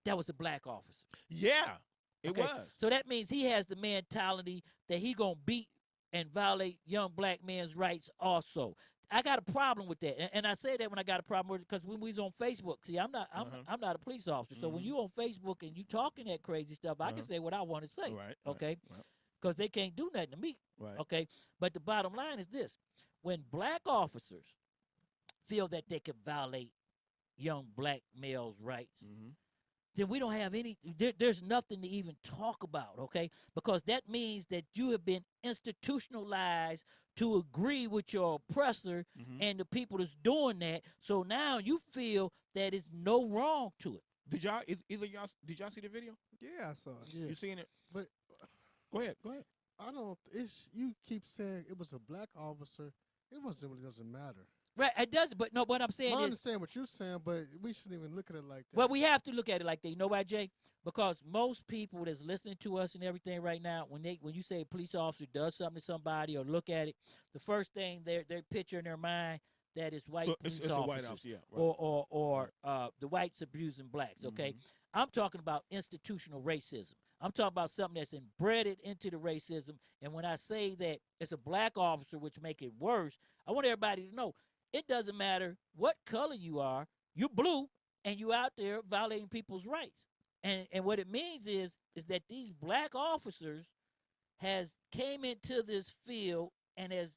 That was a black officer. Yeah, it was. So that means he has the mentality that he gonna beat and violate young black men's rights also. I got a problem with that, and I say that when I got a problem with it because when we was on Facebook, see, I'm not a police officer, so when you on Facebook and you talking that crazy stuff, I can say what I want to say, okay? Because they can't do nothing to me, okay? But the bottom line is this: when black officers feel that they can violate young black males' rights, then we don't have any. There's nothing to even talk about, okay? Because that means that you have been institutionalized to agree with your oppressor and the people that's doing that. So now you feel that it's no wrong to it. Did y'all see the video? Yeah, I saw it. Yeah. You seen it? But go ahead. I don't. You keep saying it was a black officer. It really doesn't matter. Right, it does, but no. What I'm saying is, I understand what you're saying, but we shouldn't even look at it like that. Well, we have to look at it like that. You know why, Jay? Because most people that's listening to us and everything right now, when you say a police officer does something to somebody or look at it, the first thing they picture in their mind that is white police officers, a white officer, yeah, right. or the whites abusing blacks. Okay, I'm talking about institutional racism. I'm talking about something that's embedded into the racism. And when I say that it's a black officer, which make it worse, I want everybody to know it doesn't matter what color you are. You're blue, and you out there violating people's rights. And what it means is that these black officers has came into this field and has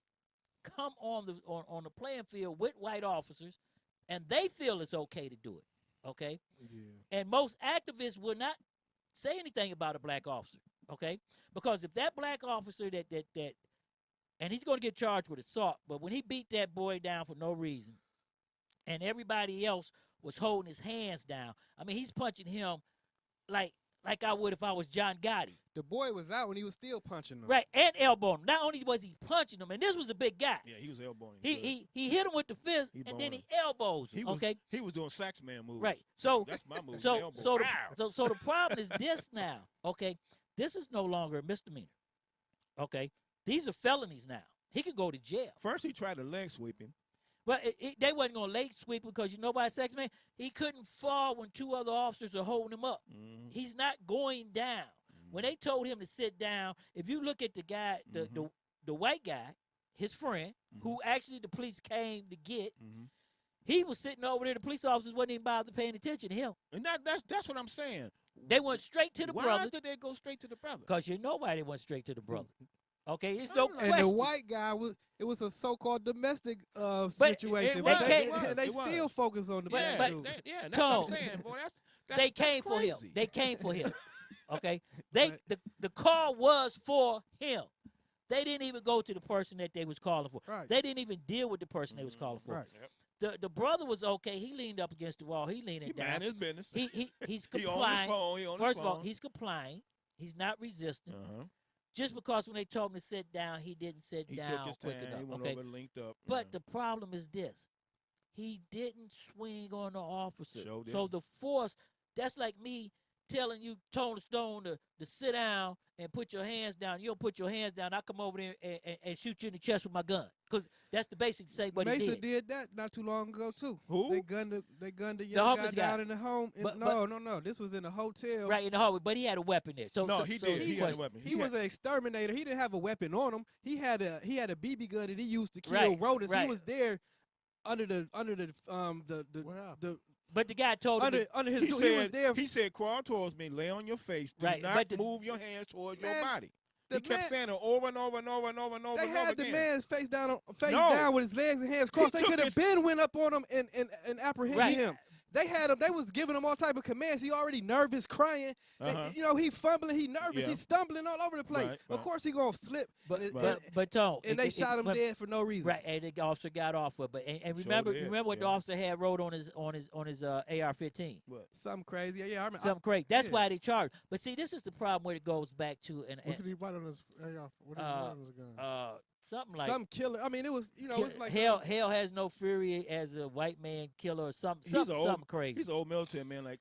come on the playing field with white officers, and they feel it's okay to do it. Okay? Yeah. And most activists will not say anything about a black officer. Okay? Because if that black officer that and he's going to get charged with assault, but when he beat that boy down for no reason, and everybody else was holding his hands down, I mean, he's punching him like I would if I was John Gotti. The boy was out and he was still punching him. Right, and elbowing him. Not only was he punching him, and this was a big guy. Yeah, he was elbowing him. He hit him with the fist, and then he elbows him. He was doing Saxman moves. Right. So that's my move. So the problem is this now. Okay, this is no longer a misdemeanor. Okay, these are felonies now. He could go to jail. First, he tried to leg sweep him. Well, they wasn't going to leg sweep because you know why, Saxman? He couldn't fall when two other officers are holding him up. He's not going down. When they told him to sit down, if you look at the guy, the white guy, his friend, who actually the police came to get, he was sitting over there. The police officers wasn't even bothered paying attention to him. And that's what I'm saying. They went straight to the brother. Why did they go straight to the brother? Because you know why they went straight to the brother. Okay, it's no question. And the white guy was a so-called domestic situation. They still focus on the black dude. That's what I'm saying, boy. They came for him. They came for him. Okay, the call was for him. They didn't even go to the person that they was calling for. Right. They didn't even deal with the person they was calling for. Right. The brother was okay. He leaned up against the wall. He leaned down. Man, his business. He's complying. He on his phone. First of all, he's complying. He's not resisting. just because when they told him to sit down, he didn't sit he down took his quick time. enough. He went Okay, over, linked up. but the problem is this: he didn't swing on the officer. Sure So didn't. the force, that's like me telling you, Tony Stone, to sit down and put your hands down. You don't put your hands down. I come over there and shoot you in the chest with my gun. Because that's the basic to say what Mesa he did. did that not too long ago, too. Who? They gunned the young homeless guy guy. down in the home. No. This was in a hotel. Right, in the hallway. But he had a weapon there. He did. He had a weapon. He was an exterminator. He didn't have a weapon on him. He had a BB gun that he used to kill rodents. Right. He was there under the But the guy told him under his he was there. He said, crawl towards me, lay on your face, do not move your hands towards your body. He kept saying it over and over and over and over and over. They and had over the again. man's face down with his legs and hands crossed. They could have went up on him and apprehended him. They had him. They was giving him all type of commands. He already nervous, crying. He fumbling. He nervous. He's stumbling all over the place. Right. Of course, he gonna slip. But Tone, and they shot him dead for no reason. Right, and the officer got off with it. And remember what the officer had wrote on his AR-15. What? Something crazy. Yeah, I remember. Something crazy. That's why they charged. But see, this is the problem where it goes back to. What did he write on his AR? What did he write on his gun? Something like some killer. I mean, it was it's like hell has no fury as a white man killer or something crazy. He's an old military man like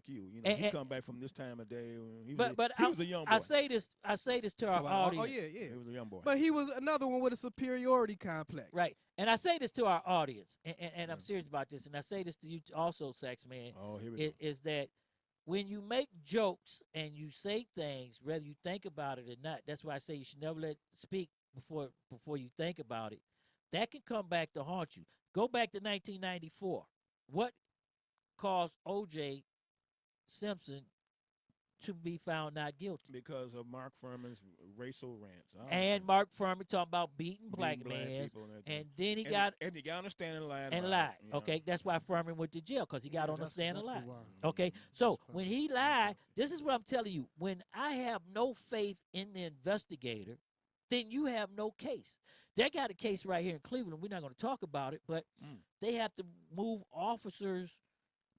you. You know, he come back from this time of day. He was a young boy. I say this to our audience. Oh yeah. He was a young boy. But he was another one with a superiority complex. Right. And I say this to our audience, and I'm serious about this, and I say this to you also, Saxman. Oh, here we go. Is that when you make jokes and you say things, whether you think about it or not, that's why I say you should never speak before you think about it. That can come back to haunt you. Go back to 1994. What caused O.J. Simpson to be found not guilty? Because of Mark Furman's racial rants. And Mark Furman talking about beating black men, and then he got on the stand and lied. Okay, that's why Furman went to jail, because he got on the stand and lied. Okay, so when he lied, this is what I'm telling you. When I have no faith in the investigator, then you have no case. They got a case right here in Cleveland. We're not going to talk about it, but they have to move officers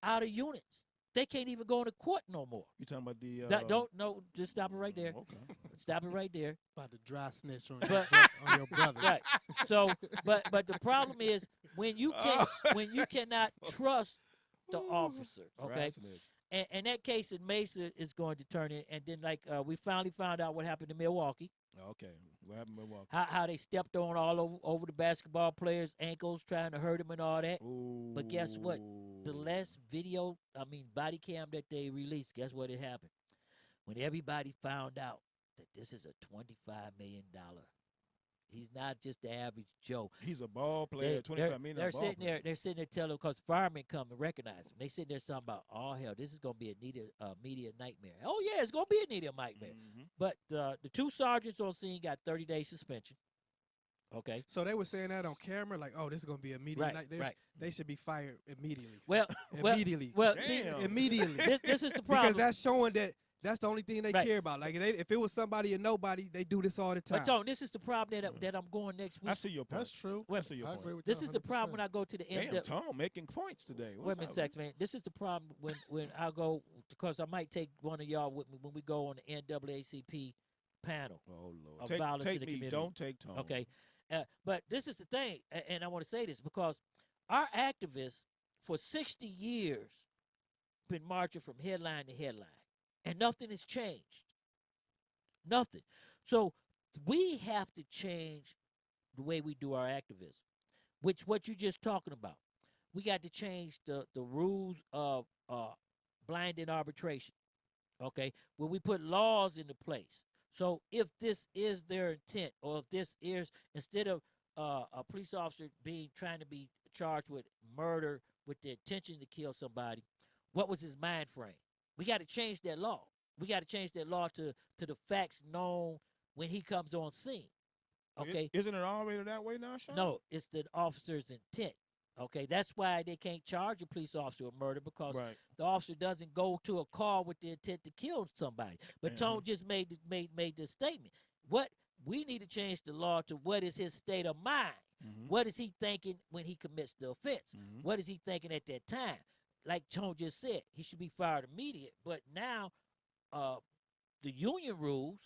out of units. They can't even go into court no more. You talking about the? Just stop it right there. Okay. Stop it right there. About to dry snitch on your brother. Right. So, but the problem is when you cannot trust the officer. Okay. And that case in Mesa is going to turn in, and then we finally found out what happened in Milwaukee. Okay, what happened in Milwaukee? How they stepped on all over the basketball players' ankles, trying to hurt him and all that. Ooh. But guess what? The last body cam that they released, guess what it happened? When everybody found out that this is a $25 million, he's not just the average Joe. He's a ball player. $25 million. They're sitting there telling, because firemen come and recognize him. They sitting there talking about, oh hell, this is gonna be a media nightmare. Oh yeah, it's gonna be a media nightmare. Mm-hmm. But the two sergeants on scene got 30-day suspension. Okay. So they were saying that on camera, like, oh, this is gonna be a media night. Right. They should be fired immediately. Well, immediately. Well, immediately. This is the problem, because that's showing that. That's the only thing they care about. Like, if it was somebody or nobody, they do this all the time. But Tone, this is the problem that I'm going next week. I see your point. That's true. I see your point. Agree with this that is the problem when I go to the end. Damn, Tom making points today. Wait a minute, Sex Man. This is the problem when I go, because I might take one of y'all with me when we go on the NAACP panel. Oh Lord, of violence in the me. community. Don't take Tom. Okay, but this is the thing, and I want to say this because our activists for 60 years been marching from headline to headline. And nothing has changed. Nothing. So we have to change the way we do our activism, which what you just talking about. We got to change the rules of blinding arbitration, okay, where we put laws into place. So if this is their intent, or if this is, instead of a police officer trying to be charged with murder with the intention to kill somebody, what was his mind frame? We got to change that law. We got to change that law to the facts known when he comes on scene. Okay. Isn't it already that way now, Sean? No, it's the officer's intent. Okay, that's why they can't charge a police officer with murder, because the officer doesn't go to a car with the intent to kill somebody. But Tone just made this statement. What we need to change the law to what is his state of mind. What is he thinking when he commits the offense? What is he thinking at that time? Like Tone just said, he should be fired immediate. But now, the union rules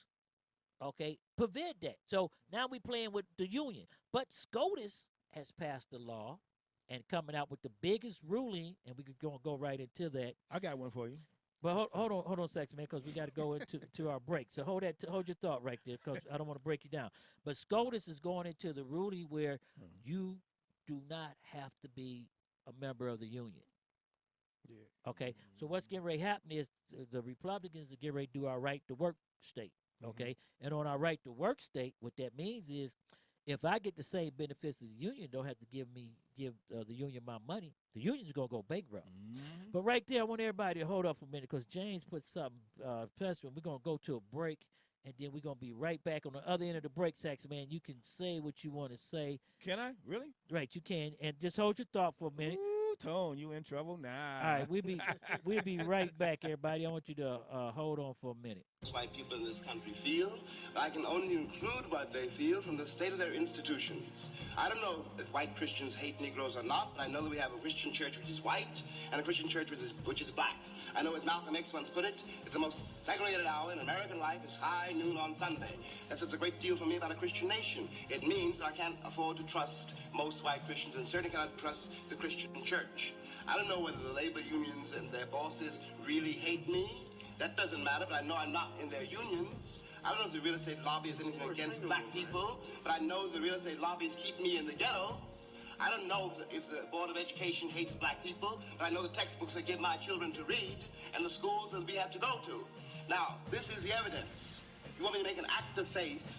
Okay, prevent that. So now we're playing with the union. But SCOTUS has passed a law and coming out with the biggest ruling, and we're going to go right into that. I got one for you. But hold on, Saxman, because we got to go into our break. So hold your thought right there, because I don't want to break you down. But SCOTUS is going into the ruling where you do not have to be a member of the union. Yeah. Okay. So what's getting ready to happen is the Republicans are getting ready to do our right to work state. Okay. And on our right to work state, what that means is if I get the same benefits as the union, don't have to give the union my money, the union's going to go bankrupt. But right there, I want everybody to hold up for a minute because James put something special. We're going to go to a break, and then we're going to be right back on the other end of the break, Saxman. You can say what you want to say. Can I? Really? Right, you can. And just hold your thought for a minute. Ooh, Tone, you in trouble now. All right, we'll be right back, everybody. I want you to hold on for a minute. That's why people in this country feel, but I can only include what they feel from the state of their institutions. I don't know if white Christians hate Negroes or not, but I know that we have a Christian church which is white and a Christian church which is black. I know, as Malcolm X once put it, it's the most segregated hour in American life is high noon on Sunday. That's a great deal for me about a Christian nation. It means that I can't afford to trust most white Christians and certainly cannot trust the Christian church. I don't know whether the labor unions and their bosses really hate me. That doesn't matter, but I know I'm not in their unions. I don't know if the real estate lobby is anything against black people, but I know the real estate lobbies keep me in the ghetto. I don't know if the Board of Education hates black people, but I know the textbooks they give my children to read and the schools that we have to go to. Now, this is the evidence. You want me to make an act of faith,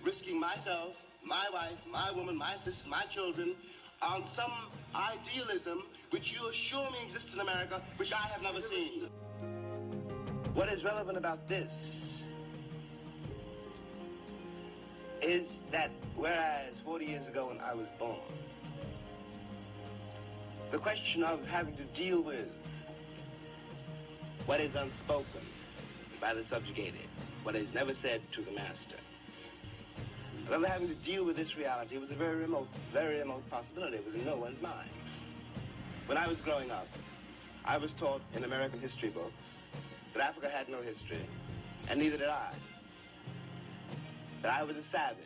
risking myself, my wife, my woman, my sister, my children, on some idealism which you assure me exists in America, which I have never seen. What is relevant about this is that whereas 40 years ago when I was born, the question of having to deal with what is unspoken by the subjugated, what is never said to the master, rather having to deal with this reality was a very remote possibility. It was in no one's mind. When I was growing up, I was taught in American history books that Africa had no history, and neither did I. That I was a savage,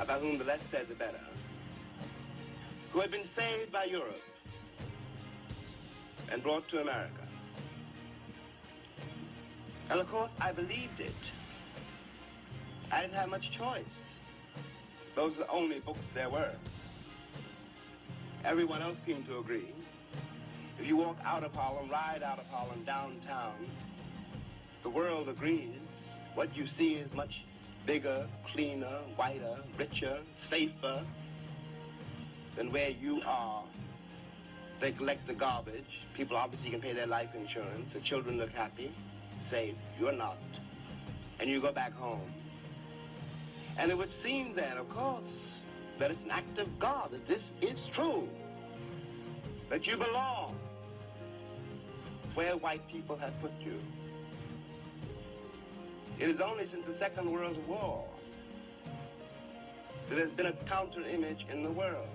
about whom the less said the better, who had been saved by Europe and brought to America. And of course, I believed it. I didn't have much choice. Those are the only books there were. Everyone else seemed to agree. If you walk out of Harlem, ride out of Harlem, downtown, the world agrees. What you see is much bigger, cleaner, whiter, richer, safer than where you are. They collect the garbage. People obviously can pay their life insurance. The children look happy, safe. You're not. And you go back home. And it would seem then, of course, that it's an act of God, that this is true, that you belong where white people have put you. It is only since the Second World War that there's been a counter-image in the world,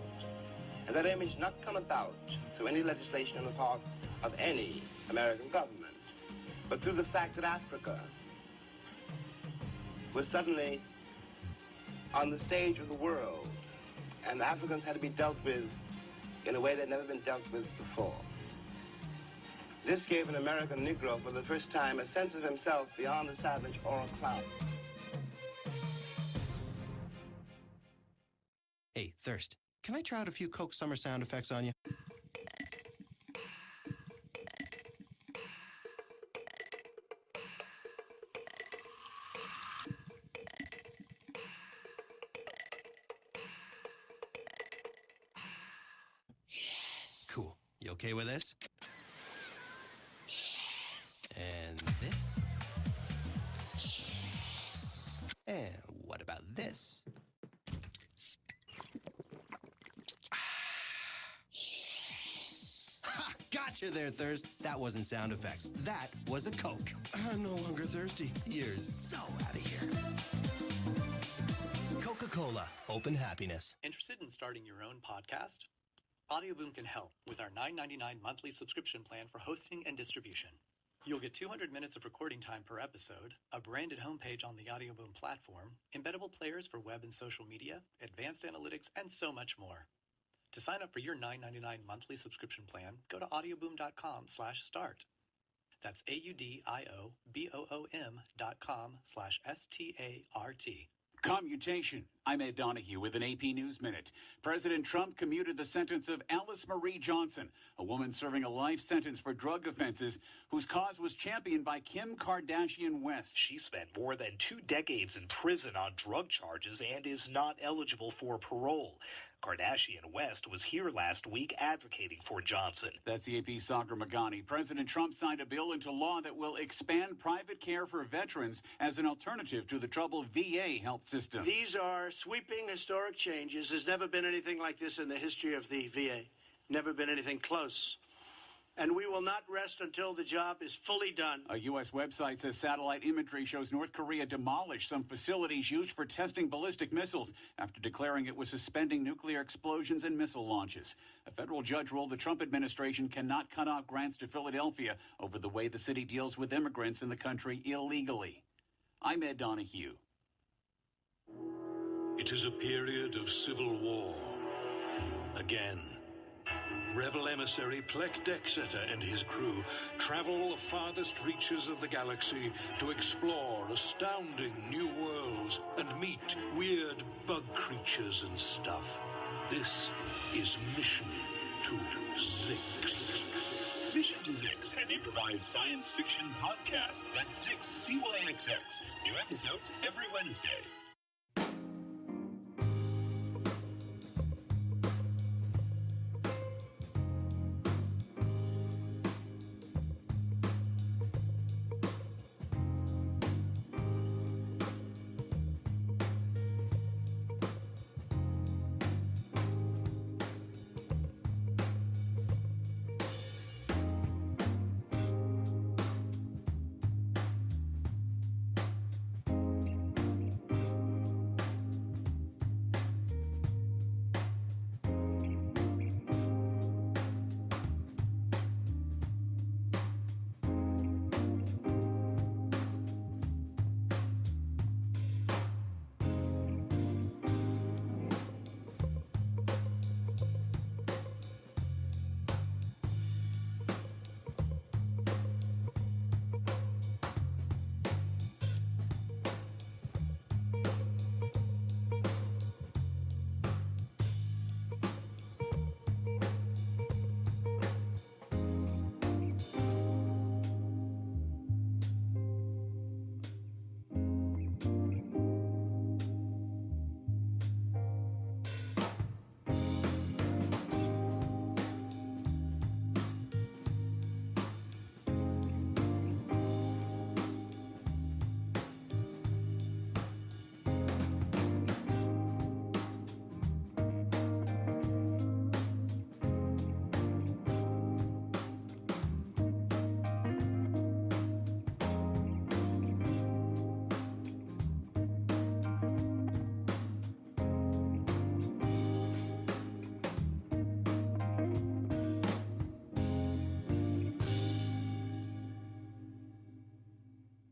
and that image not come about through any legislation on the part of any American government, but through the fact that Africa was suddenly on the stage of the world, and the Africans had to be dealt with in a way that had never been dealt with before. This gave an American Negro for the first time a sense of himself beyond a savage or a clown. Hey, Thirst, can I try out a few Coke Summer sound effects on you? Cool. You okay with this? Yes. And this? Yes. And what about this? Yes. Ha! Gotcha there, Thirst. That wasn't sound effects. That was a Coke. I'm no longer thirsty. You're so out of here. Coca-Cola. Open happiness. Interested in starting your own podcast? Audioboom can help with our $9.99 monthly subscription plan for hosting and distribution. You'll get 200 minutes of recording time per episode, a branded homepage on the AudioBoom platform, embeddable players for web and social media, advanced analytics, and so much more. To sign up for your $9.99 monthly subscription plan, go to audioboom.com/start. That's AUDIOBOOM.com/START. Commutation. I'm Ed Donahue with an AP News Minute. President Trump commuted the sentence of Alice Marie Johnson, a woman serving a life sentence for drug offenses whose cause was championed by Kim Kardashian West. She spent more than 2 decades in prison on drug charges and is not eligible for parole. Kardashian West was here last week advocating for Johnson. That's the AP's Sagar Magani. President Trump signed a bill into law that will expand private care for veterans as an alternative to the troubled VA health system. These are sweeping historic changes. There's never been anything like this in the history of the VA. Never been anything close. And we will not rest until the job is fully done. A U.S. website says satellite imagery shows North Korea demolished some facilities used for testing ballistic missiles after declaring it was suspending nuclear explosions and missile launches. A federal judge ruled the Trump administration cannot cut off grants to Philadelphia over the way the city deals with immigrants in the country illegally. I'm Ed Donahue. It is a period of civil war. Again. Rebel emissary Plek Dexeter and his crew travel the farthest reaches of the galaxy to explore astounding new worlds and meet weird bug creatures and stuff. This is Mission to Zix. Mission to Zix, an improvised science fiction podcast. That's Zix, CYXX. New episodes every Wednesday.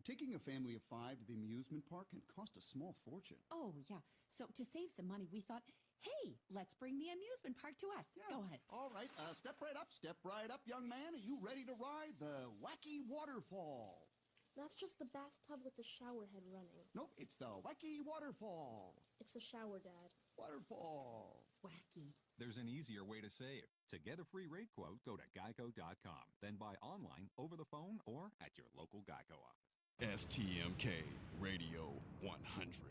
Taking a family of 5 to the amusement park can cost a small fortune. Oh, yeah. So to save some money, we thought, hey, let's bring the amusement park to us. Yeah. Go ahead. All right. Step right up, young man. Are you ready to ride the wacky waterfall? That's just the bathtub with the shower head running. Nope, it's the wacky waterfall. It's the shower, Dad. Waterfall. Wacky. There's an easier way to save. To get a free rate quote, go to geico.com. Then buy online, over the phone, or at your local Geico office. STMK Radio 100.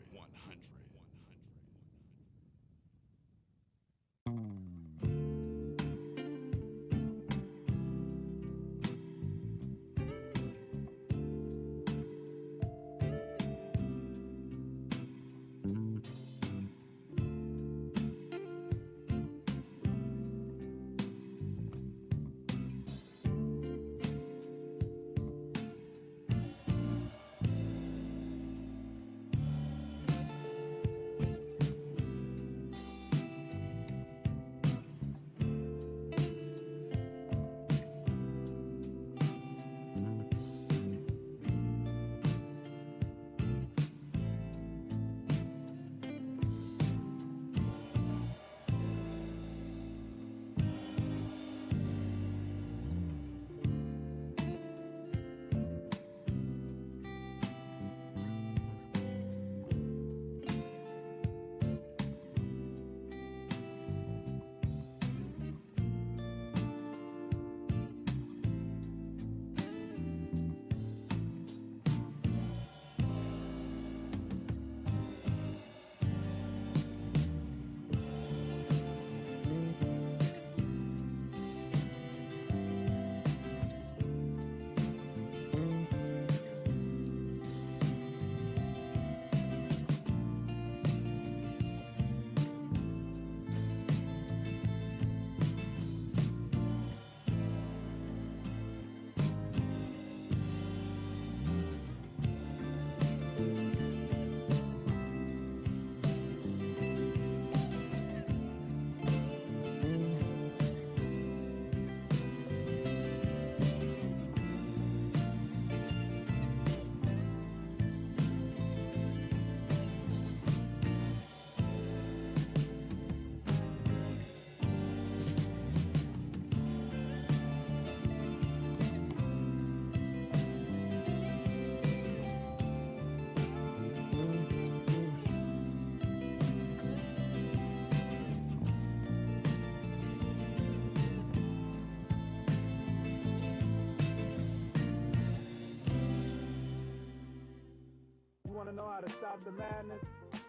want to know how to stop the madness?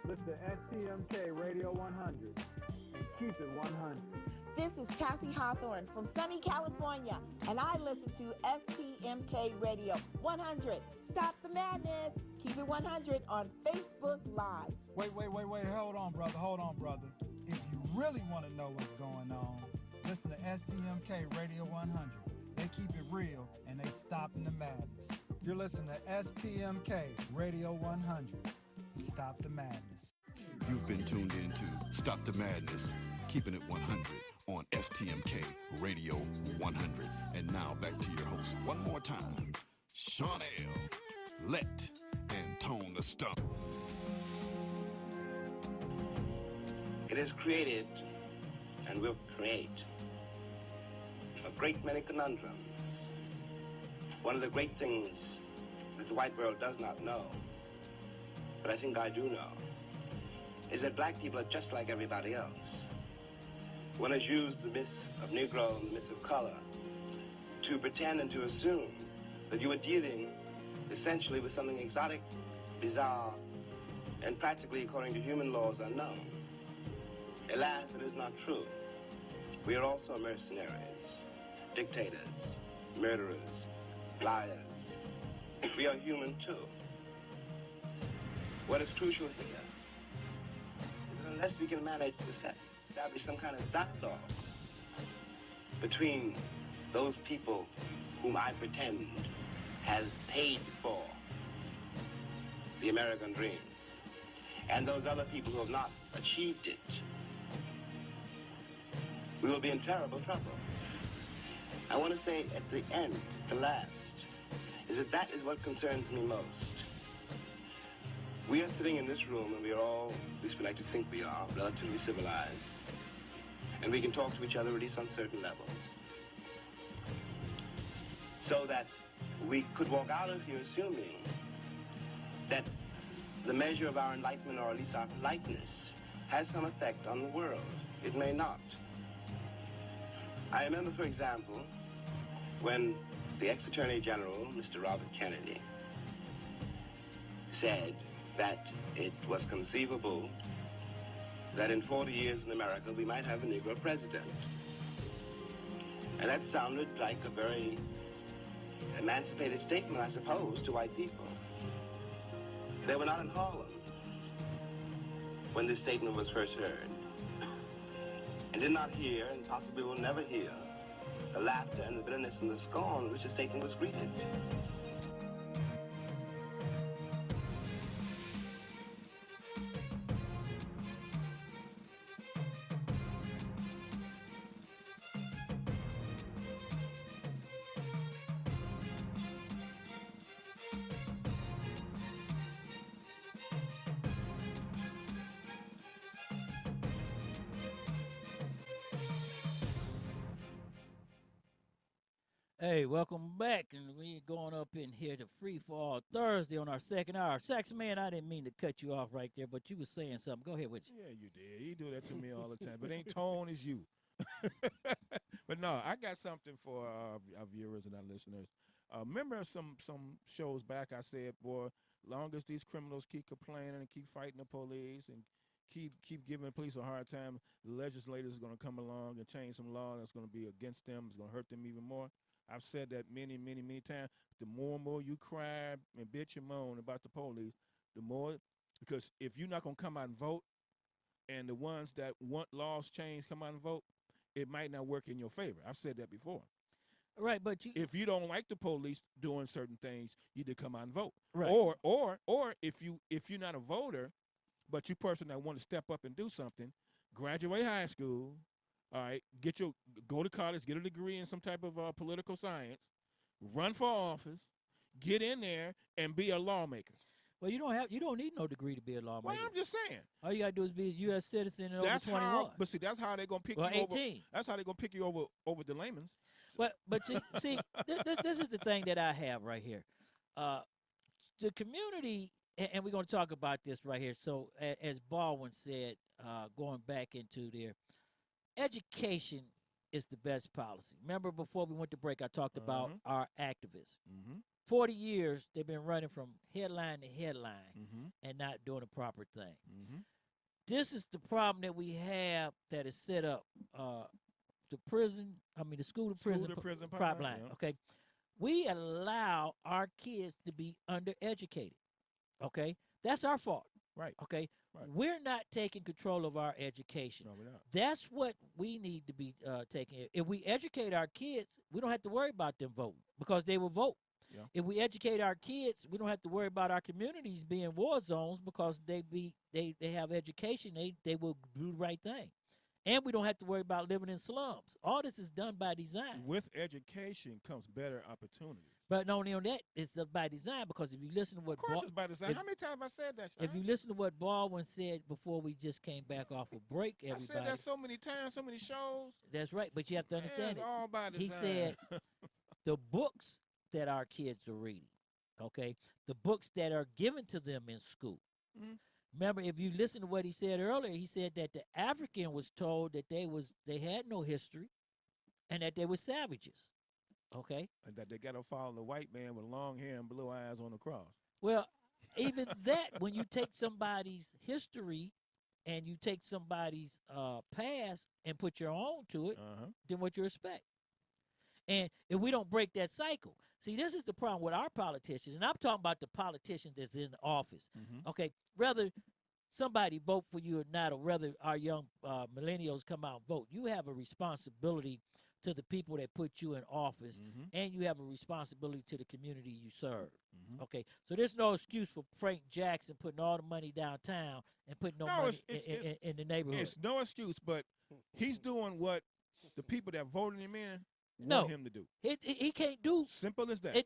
Listen to STMK Radio 100 and keep it 100. This is Tassie Hawthorne from sunny California, and I listen to STMK Radio 100. Stop the madness. Keep it 100 on Facebook Live. Wait. Hold on, brother. If you really want to know what's going on, listen to STMK Radio 100. They keep it real, and they stopping the madness. You're listening to STMK Radio 100. Stop the madness. You've been tuned in to Stop the Madness, keeping it 100 on STMK Radio 100. And now back to your host one more time, Shawn L, Let, and Tone the Stump. It has created and will create a great many conundrums. One of the great things that the white world does not know, but I think I do know, is that black people are just like everybody else. One has used the myth of Negro and the myth of color to pretend and to assume that you are dealing essentially with something exotic, bizarre, and practically, according to human laws, unknown. Alas, it is not true. We are also mercenaries, dictators, murderers, liars. We are human too. What is crucial here is that unless we can manage to establish some kind of dialogue between those people whom I pretend has paid for the American dream and those other people who have not achieved it, we will be in terrible trouble. I want to say at the end, the last, is that is what concerns me most. We are sitting in this room and we are all, at least we like to think we are, relatively civilized. And we can talk to each other at least on certain levels. So that we could walk out of here assuming that the measure of our enlightenment, or at least our politeness, has some effect on the world. It may not. I remember, for example, when the ex-Attorney General, Mr. Robert Kennedy, said that it was conceivable that in 40 years in America we might have a Negro president. And that sounded like a very emancipated statement, I suppose, to white people. They were not in Harlem when this statement was first heard, and did not hear, and possibly will never hear, the laughter and the bitterness and the scorn with which the statement was greeted. Hey, welcome back, and we going up in here to Free Fall Thursday on our second hour. Saxman, I didn't mean to cut you off right there, but you were saying something. Go ahead with you. Yeah, you did. You do that to me all the time, but ain't Tone is you. But no, I got something for our viewers and our listeners. Remember some shows back I said, boy, long as these criminals keep complaining and keep fighting the police and keep giving the police a hard time, the legislators are going to come along and change some law that's going to be against them. It's going to hurt them even more. I've said that many times. The more and more you cry and bitch and moan about the police, the more, because if you're not going to come out and vote, and the ones that want laws changed come out and vote, it might not work in your favor. I've said that before. Right, but if you don't like the police doing certain things, you need to come out and vote. Right. Or if you're not a voter, but you're a person that want to step up and do something, graduate high school. All right, go to college, get a degree in some type of political science, run for office, get in there, and be a lawmaker. Well, you don't need no degree to be a lawmaker. Well, I'm just saying. All you gotta do is be a U.S. citizen and over 21. But see, that's how they're gonna pick you 18. over. That's how they're gonna pick you over the layman's. But see, this is the thing that I have right here. The community, and we're gonna talk about this right here. So, as Baldwin said, going back into their education is the best policy. Remember, before we went to break, I talked about our activists. 40 years they've been running from headline to headline and not doing the proper thing. This is the problem that we have that is set up. The school to prison pipeline. Yeah. Okay, we allow our kids to be undereducated. Okay, that's our fault. Right. Okay, right. We're not taking control of our education. No, we're not. That's what we need to be taking. If we educate our kids, we don't have to worry about them voting because they will vote. Yeah. If we educate our kids, we don't have to worry about our communities being war zones because they have education. They will do the right thing. And we don't have to worry about living in slums. All this is done by design. With education comes better opportunity. But not only on that, it's by design because if you listen to what it's by design. How many times have I said that, Sean? If you listen to what Baldwin said before we just came back off a break, everybody. I said that so many times, so many shows. That's right, but you have to understand it's all by design. He said the books that our kids are reading, okay, the books that are given to them in school. Remember, if you listen to what he said earlier, he said that the African was told that they had no history and that they were savages. Okay? And that they got to follow the white man with long hair and blue eyes on the cross. Well, even that, when you take somebody's history and you take somebody's past and put your own to it, then what you expect? And if we don't break that cycle, see, this is the problem with our politicians, and I'm talking about the politician that's in office. Okay, whether somebody vote for you or not, or whether our young millennials come out and vote, you have a responsibility to the people that put you in office, and you have a responsibility to the community you serve. Okay, so there's no excuse for Frank Jackson putting all the money downtown and putting no money in the neighborhood. It's no excuse, but he's doing what the people that voted him in want him to do. He can't do. Simple as that.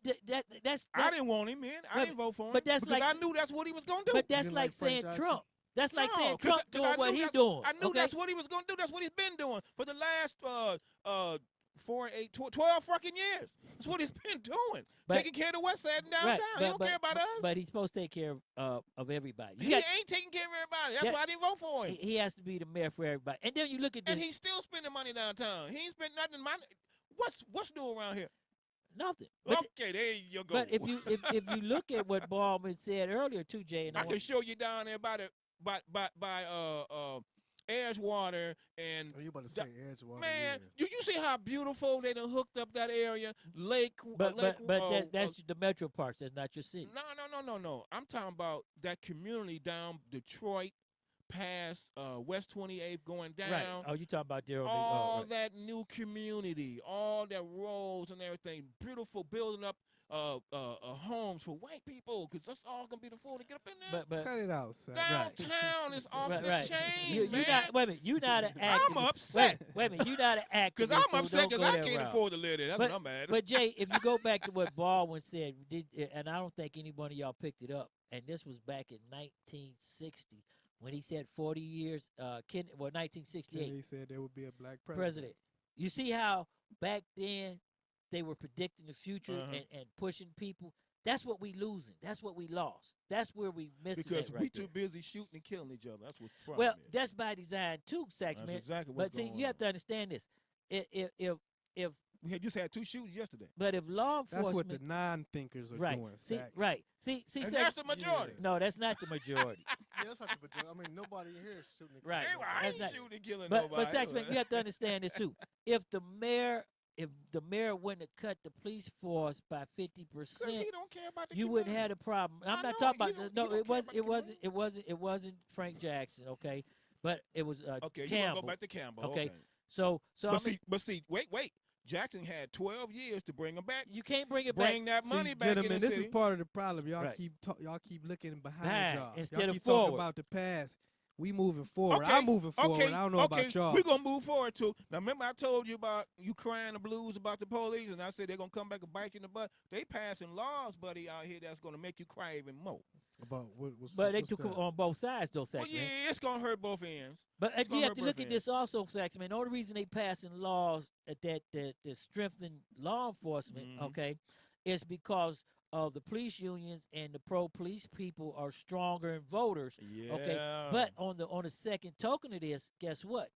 I didn't want him in. I didn't vote for him. But that's because I knew that's what he was going to do. But that's like saying Trump. That's like saying Trump doing what he's doing. I knew that's what he was going to do. That's what he's been doing for the last 12 fucking years. That's what he's been doing. Taking care of the West Side and downtown. He don't care about us. But he's supposed to take care of everybody. He ain't taking care of everybody. That's why I didn't vote for him. He has to be the mayor for everybody. And then you look at this. And he's still spending money downtown. He ain't spent nothing. What's new around here? Nothing. Okay, there you go. But if you look at what Baldwin said earlier too, Jay, and I can show you down there by Edgewater and you about to say Edgewater? Man, you see how beautiful they done hooked up that area, lake. But that's the metro parks. That's not your city. No. I'm talking about that community down Detroit, past West 28th, going down. Right. Oh, you talking about there? All that new community, all that roads and everything, beautiful, building up homes for white people, because that's all gonna be the fool to get up in there. But cut it out, son. Downtown is off the chain, man. Wait a minute, you not an activist. I'm upset. Wait a minute, you not an activist. Because I'm upset because I can't afford to live there. That's what I'm mad. But Jay, if you go back to what Baldwin said, and I don't think any one of y'all picked it up, and this was back in 1960 when he said 40 years. 1968. He said there would be a black president. You see how back then they were predicting the future and pushing people. That's what we losing. That's what we lost. That's where we missing because it right we too busy shooting and killing each other. That's what the problem Well, is. that's by design too, Saxman. That's exactly But what's see, going you on. have to understand this. If we just had 2 shootings yesterday. But if law enforcement, that's what the non-thinkers are doing. See, right. See, and that's the majority. No, that's not the majority. That's not the majority. I mean, nobody here is shooting. Right. I ain't shooting and killing but, nobody. But Saxman, you have to understand this too. If the mayor wouldn't have cut the police force by 50%, you wouldn't have a problem. I'm not talking about it wasn't Frank Jackson, okay? But it was okay, Campbell. You want to go back to Campbell. Okay. So but see, wait. Jackson had 12 years to bring him back. You can't bring it back. Bring that money back. Gentlemen, in the this city. is part of the problem. Y'all keep looking behind y'all. Y'all keep talking about the past. We moving forward. I'm moving forward. I don't know about y'all. We're going to move forward, too. Now, remember I told you about you crying the blues about the police, and I said they're going to come back and bite you in the butt. They passing laws, buddy, out here that's going to make you cry even more. About But they took it on both sides, though, Saxman. Well, yeah, it's going to hurt both ends. But you have to look at this also, Saxman. The only reason they passing laws that strengthen law enforcement, okay, is because of the police unions and the pro-police people are stronger in voters. Yeah. Okay. But on the second token of this, guess what?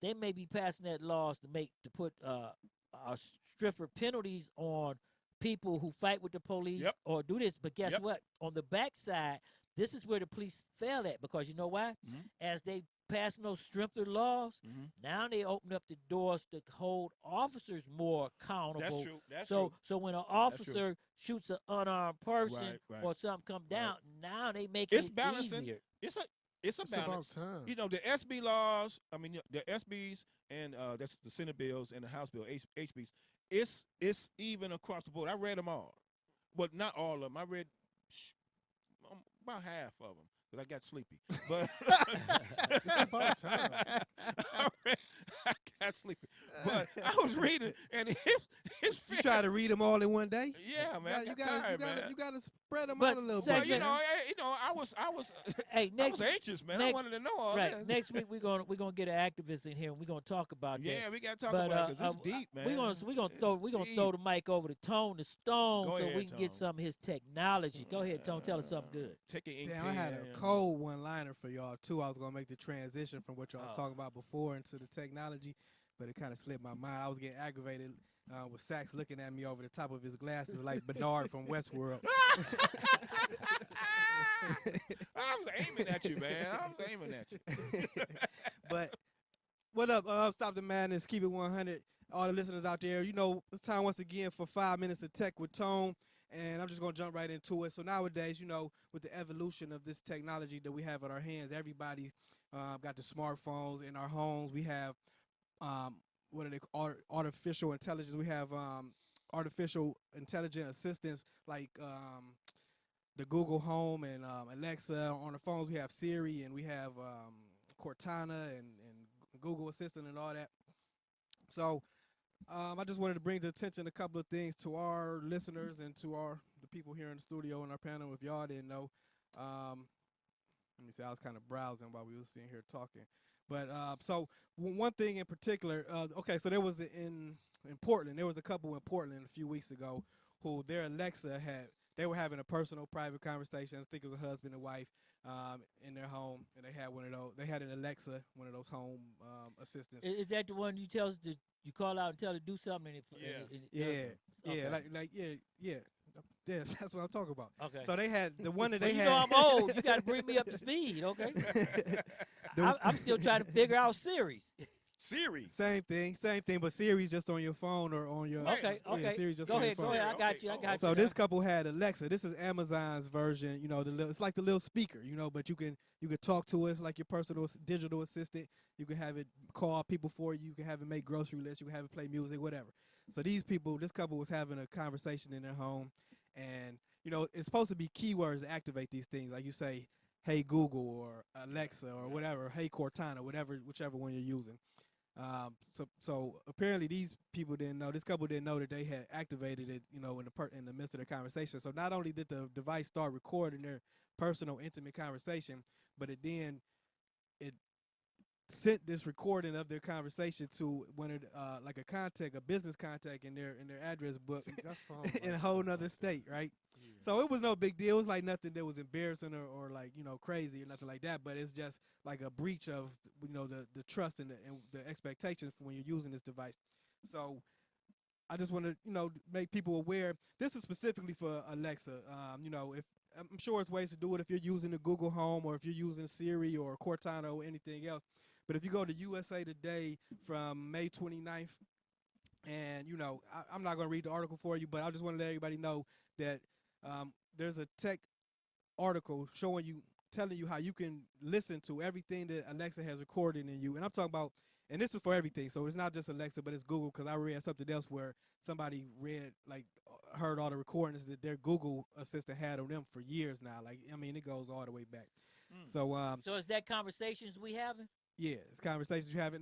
they may be passing that laws to put stricter penalties on people who fight with the police or do this. But guess what? On the backside, this is where the police fail at, because you know why? As they passing those stricter laws, now they open up the doors to hold officers more accountable. That's true. That's true. true. So when an officer shoots an unarmed person or something come down, now they make it easier. It's a balance. About time. You know, the SB laws, I mean, the SBs and that's the Senate bills and the House bill, HBs, it's even across the board. I read them all, but not all of them. I read about half of them because I got sleepy. But it's about time. I got sleepy. But I was reading, and you try to read them all in one day? Yeah, man. You gotta spread them But out a little say, bit. You know, I was hey, I was anxious, man. I wanted to know all this. Next week we're gonna get an activist in here and we're gonna talk about that. Yeah, we gotta talk about it because it's deep, man. We're gonna throw the mic over to Tone the Stone Go so ahead, we can get Tone. some of his technology. Go ahead, Tone. Tell us something good. Take it. Damn, I had a cold one-liner for y'all too. I was gonna make the transition from what y'all talking about before into the technology, but it kind of slipped my mind. I was getting aggravated with Sax looking at me over the top of his glasses like Bernard from Westworld. I was aiming at you, man. I was aiming at you. But what up? Stop the Madness. Keep it 100. All the listeners out there, you know, it's time once again for 5 minutes of tech with Tone. And I'm just going to jump right into it. So nowadays, you know, with the evolution of this technology that we have at our hands, everybody's got the smartphones in our homes. We have, what are they called? Artificial intelligence. We have artificial intelligent assistants like the Google Home and Alexa. On the phones, we have Siri and we have Cortana and Google Assistant and all that. So I just wanted to bring to attention a couple of things to our listeners and to the people here in the studio and our panel. If y'all didn't know, let me see. I was kind of browsing while we were sitting here talking. But so one thing in particular, okay, so there was in Portland. There was a couple in Portland a few weeks ago who their Alexa they were having a personal, private conversation. I think it was a husband and wife in their home, and they had one of those. They had an Alexa, one of those home assistants. Is that the one you tell us to you call out and tell her to do something? Yeah, that's what I'm talking about. Okay. So they had the one that they you had. know I'm old. You got to bring me up to speed, okay? I'm still trying to figure out Siri. Same thing, but Siri's just on your phone or on your. Okay. Siri's just go on ahead. your phone. I got you. So this couple had Alexa. This is Amazon's version. You know, it's like the little speaker. You know, but you can talk to us like your personal digital assistant. You can have it call people for you. You can have it make grocery lists. You can have it play music, whatever. So this couple was having a conversation in their home, and you know, it's supposed to be keywords to activate these things. Like you say, "Hey Google" or Alexa or whatever, "Hey Cortana," whichever one you're using. So apparently these people didn't know. This couple didn't know that they had activated it, you know, in the midst of their conversation. So not only did the device start recording their personal, intimate conversation, but it sent this recording of their conversation to one of like a business contact in their address book in a whole nother state, right? Yeah. So it was no big deal. It was like nothing that was embarrassing or like, you know, crazy or nothing like that. But it's just like a breach of, you know, the trust and the expectations for when you're using this device. So I just want to, you know, make people aware. This is specifically for Alexa. You know, I'm sure it's ways to do it if you're using the Google Home or if you're using Siri or Cortana or anything else. But if you go to USA Today from May 29th, and, you know, I'm not going to read the article for you, but I just want to let everybody know that there's a tech article telling you how you can listen to everything that Alexa has recorded in you. And I'm talking about, and this is for everything, so it's not just Alexa, but it's Google, because I read something else where somebody heard all the recordings that their Google Assistant had on them for years now. Like, I mean, it goes all the way back. So is that conversations we having? Yeah, it's conversations you have.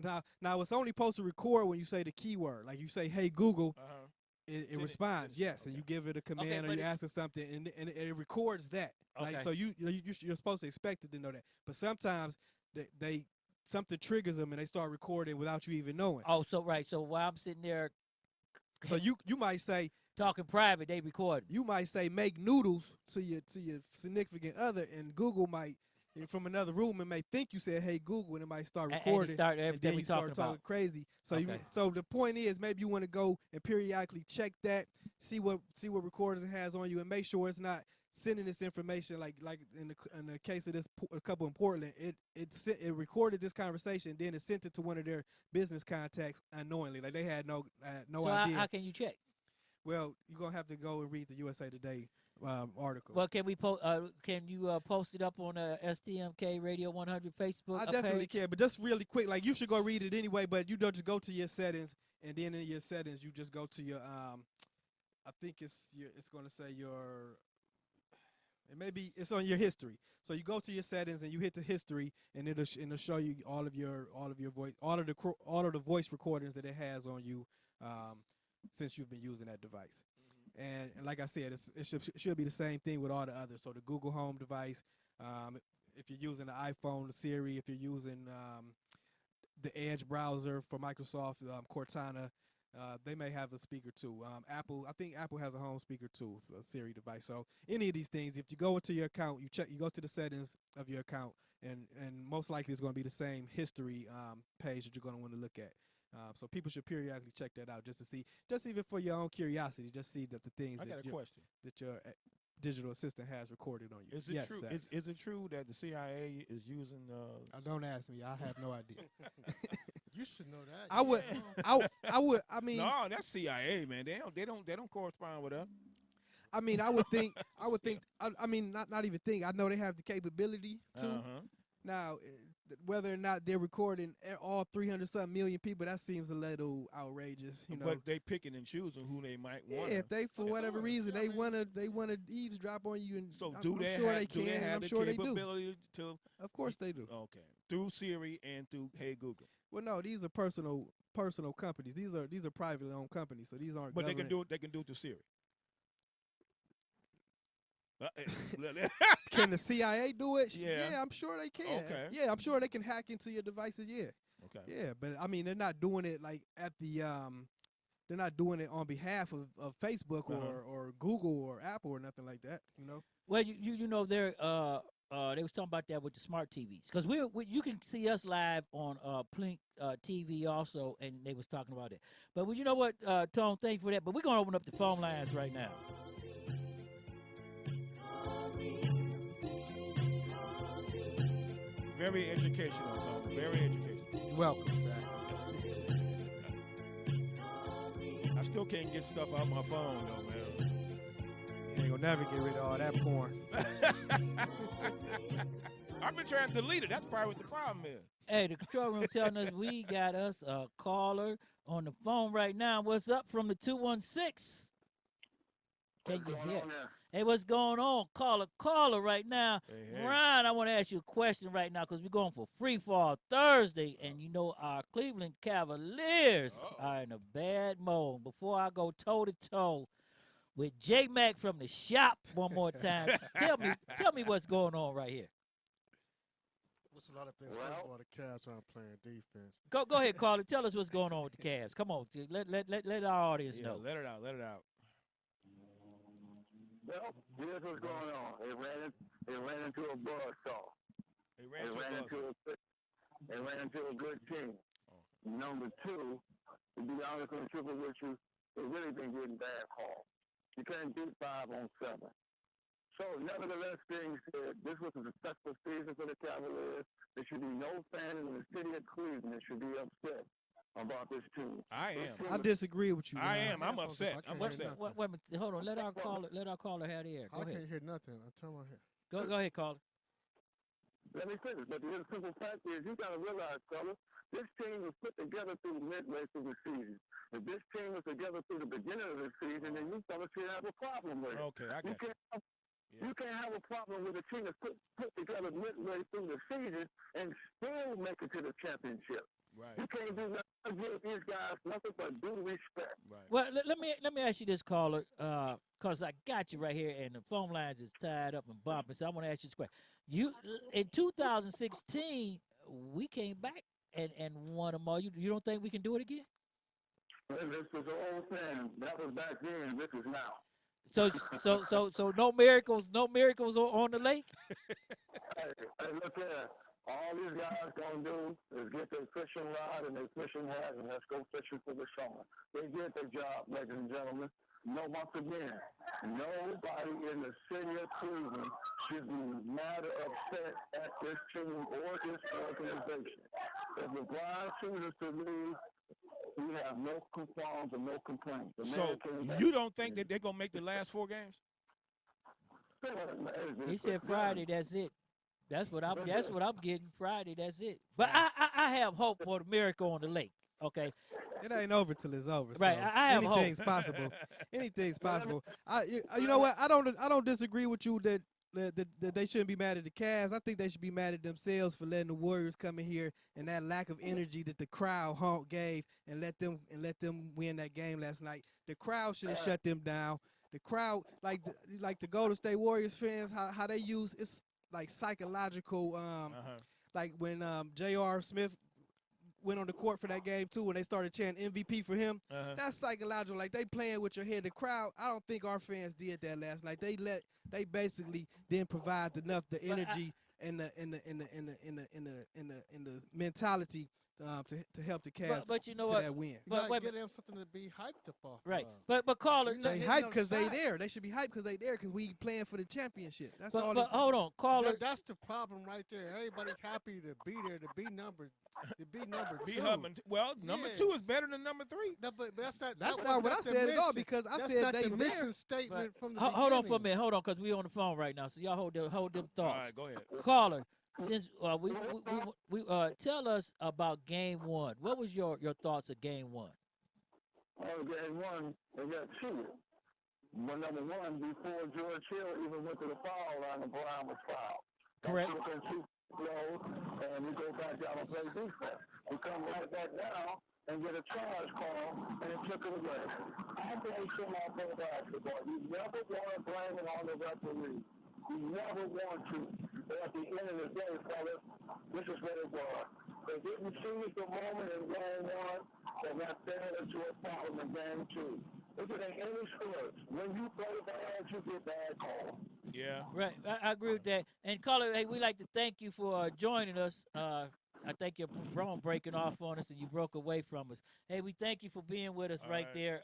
Now it's only supposed to record when you say the keyword. Like you say, "Hey Google," it responds, yes, and you give it a command or you ask it something, and it records that. Okay. Like, so you're supposed to expect it to know that. But sometimes something triggers them and they start recording without you even knowing. Oh, so right. So while I'm sitting there, so you might say talking private, they record. You might say make noodles to your significant other, and Google might from another room and may think you said, "Hey Google," and it might start recording, and then you start talking crazy. So so the point is, maybe you want to go and periodically check that, see what recorders it has on you, and make sure it's not sending this information like in the case of this couple in Portland. It recorded this conversation, then it sent it to one of their business contacts unknowingly. Like they had no idea. How can you check? Well, you're gonna have to go and read the USA Today article. Well, can we can you post it up on the STMK Radio 100 Facebook? I definitely can, but just really quick, like you should go read it anyway. But you don't just go to your settings, and then in your settings you just go to your I think it's gonna say your. And maybe it's on your history. So you go to your settings and you hit the history, and it'll show you all of the voice recordings that it has on you since you've been using that device. And like I said, it should be the same thing with all the others. So the Google Home device, if you're using the iPhone, the Siri, if you're using the Edge browser for Microsoft, Cortana. They may have a speaker too. I think Apple has a home speaker too, a Siri device. So any of these things, if you go into your account, you go to the settings of your account, and most likely it's going to be the same history page that you're going to want to look at. So people should periodically check that out just to see, just even for your own curiosity, just see that the things that your digital assistant has recorded on you. Is it true? Is it true that the CIA is using? Don't ask me. I have no idea. You should know that. I would. I mean, no, that's CIA, man. They don't correspond with us. I mean, I would think. I mean, not even think. I know they have the capability to. Now, whether or not they're recording all 300-something million people, that seems a little outrageous. You know, but they picking and choosing who they might want. Yeah, if they for whatever reason they wanna eavesdrop on you, and so I'm sure they can. I'm sure they do. Of course they do. Okay, through Siri and through Hey Google. Well, no, these are personal companies. These are privately owned companies, so these aren't. But government. they can do it through Siri. Can the CIA do it? Yeah, I'm sure they can. Okay. Yeah, I'm sure they can hack into your devices. Yeah. Okay. Yeah, but I mean, they're not doing it like at the they're not doing it on behalf of Facebook or Google or Apple or nothing like that. You know. Well, you know they was talking about that with the smart TVs, because you can see us live on Plink TV also, and they was talking about it. But you know what, Tone, thank you for that. But we're gonna open up the phone lines right now. Very educational, Tom. Very educational. You're welcome, Sax. I still can't get stuff out my phone, though, man. You ain't gonna never get rid of all that porn. I've been trying to delete it. That's probably what the problem is. Hey, the control room telling us we got us a caller on the phone right now. What's up from the 216? Can you hear? Hey, what's going on? Caller right now. Hey. Ryan, I want to ask you a question right now, because we're going for Free Fall Thursday, and you know our Cleveland Cavaliers are in a bad mode. Before I go toe-to-toe with J-Mac from the shop one more time, tell me what's going on right here. What's a lot of things? First of all, the Cavs aren't playing defense. Go ahead, caller. Tell us what's going on with the Cavs. Come on, let our audience know. Let it out. Well, here's what's going on. They ran into a buzzsaw. They ran into a good team. Number two, to be honest and truthful with you, they've really been getting bad calls. You can't beat 5 on 7. So, nevertheless, being said, this was a successful season for the Cavaliers. There should be no fan in the city of Cleveland that should be upset about this team. I am. I disagree with you. I am. I'm upset. Wait a minute. Hold on. Let our caller have the air. Go ahead. I can't hear nothing. I turn my head. Go ahead, caller. Let me finish. But the simple fact is, you got to realize, fellas, this team was put together through midway through the season. If this team was together through the beginning of the season, then you fellas should have a problem with it. Okay, I got you can't have a problem with a team that's put together midway through the season and still make it to the championship. Right. You can't do nothing with these guys, nothing but due respect. Right. Well, let me ask you this, caller, because I got you right here, and the phone lines is tied up and bumping. So I want to ask you this question. You in 2016, we came back and won them all. You don't think we can do it again? Well, this was the old thing. That was back then. This is now. So no miracles on the lake. Hey, said, all these guys going to do is get their fishing rod and their fishing hat and let's go fishing for the summer. They did their job, ladies and gentlemen. No, once again, nobody in the city of Cleveland should be mad or upset at this team or this organization. If LeBron chooses to leave, we have no qualms and no complaints. So you don't think that they're going to make the last 4 games? He said Friday, that's it. That's what I'm getting Friday, that's it. But I have hope for the miracle on the lake. Okay. It ain't over till it's over. Right. So I have anything's hope. possible. Anything's possible. You know what? I don't disagree with you that they shouldn't be mad at the Cavs. I think they should be mad at themselves for letting the Warriors come in here and that lack of energy that the crowd gave and let them win that game last night. The crowd should have shut them down. The crowd, like the Golden State Warriors fans, how they use it's like psychological. Like when J.R. Smith went on the court for that game too, when they started chanting MVP for him. That's psychological. Like they playing with your head. The crowd. I don't think our fans did that last night. They basically didn't provide enough the energy and the mentality to help the Cavs but you know to what? that win. You gotta give them something to be hyped up off. Right. But caller, they hyped because they there. They should be hyped because they there because we playing for the championship. That's all. But hold on, caller. That's the problem right there. Everybody happy to be there, to be number Be two. Well, number 2 is better than number 3. No, but that's not. That's not what I said at all because I that's said not they the there. mission statement from the Hold on beginning. for a minute. Hold on, because we on the phone right now. So y'all hold them thoughts. All right, go ahead. Caller, since we tell us about Game 1. What was your thoughts of Game 1? Game 1, they got cheated. Well, number 1, before George Hill even went to the foul line, LeBron was fouled. Correct. And we go back down and play defense. We come right back down and get a charge call, and it took it away. I blame some off of basketball. You never want to blame it on the referee. You never want to. But at the end of the day, fellas, this is what it was. They didn't seize the moment in Game 1, and that fed into a problem in Game 2. Look at any sports. When you play bad, you get bad calls. Yeah. Right. I agree with that. And caller, hey, we'd like to thank you for joining us. I think your phone breaking off on us and you broke away from us. Hey, we thank you for being with us right there,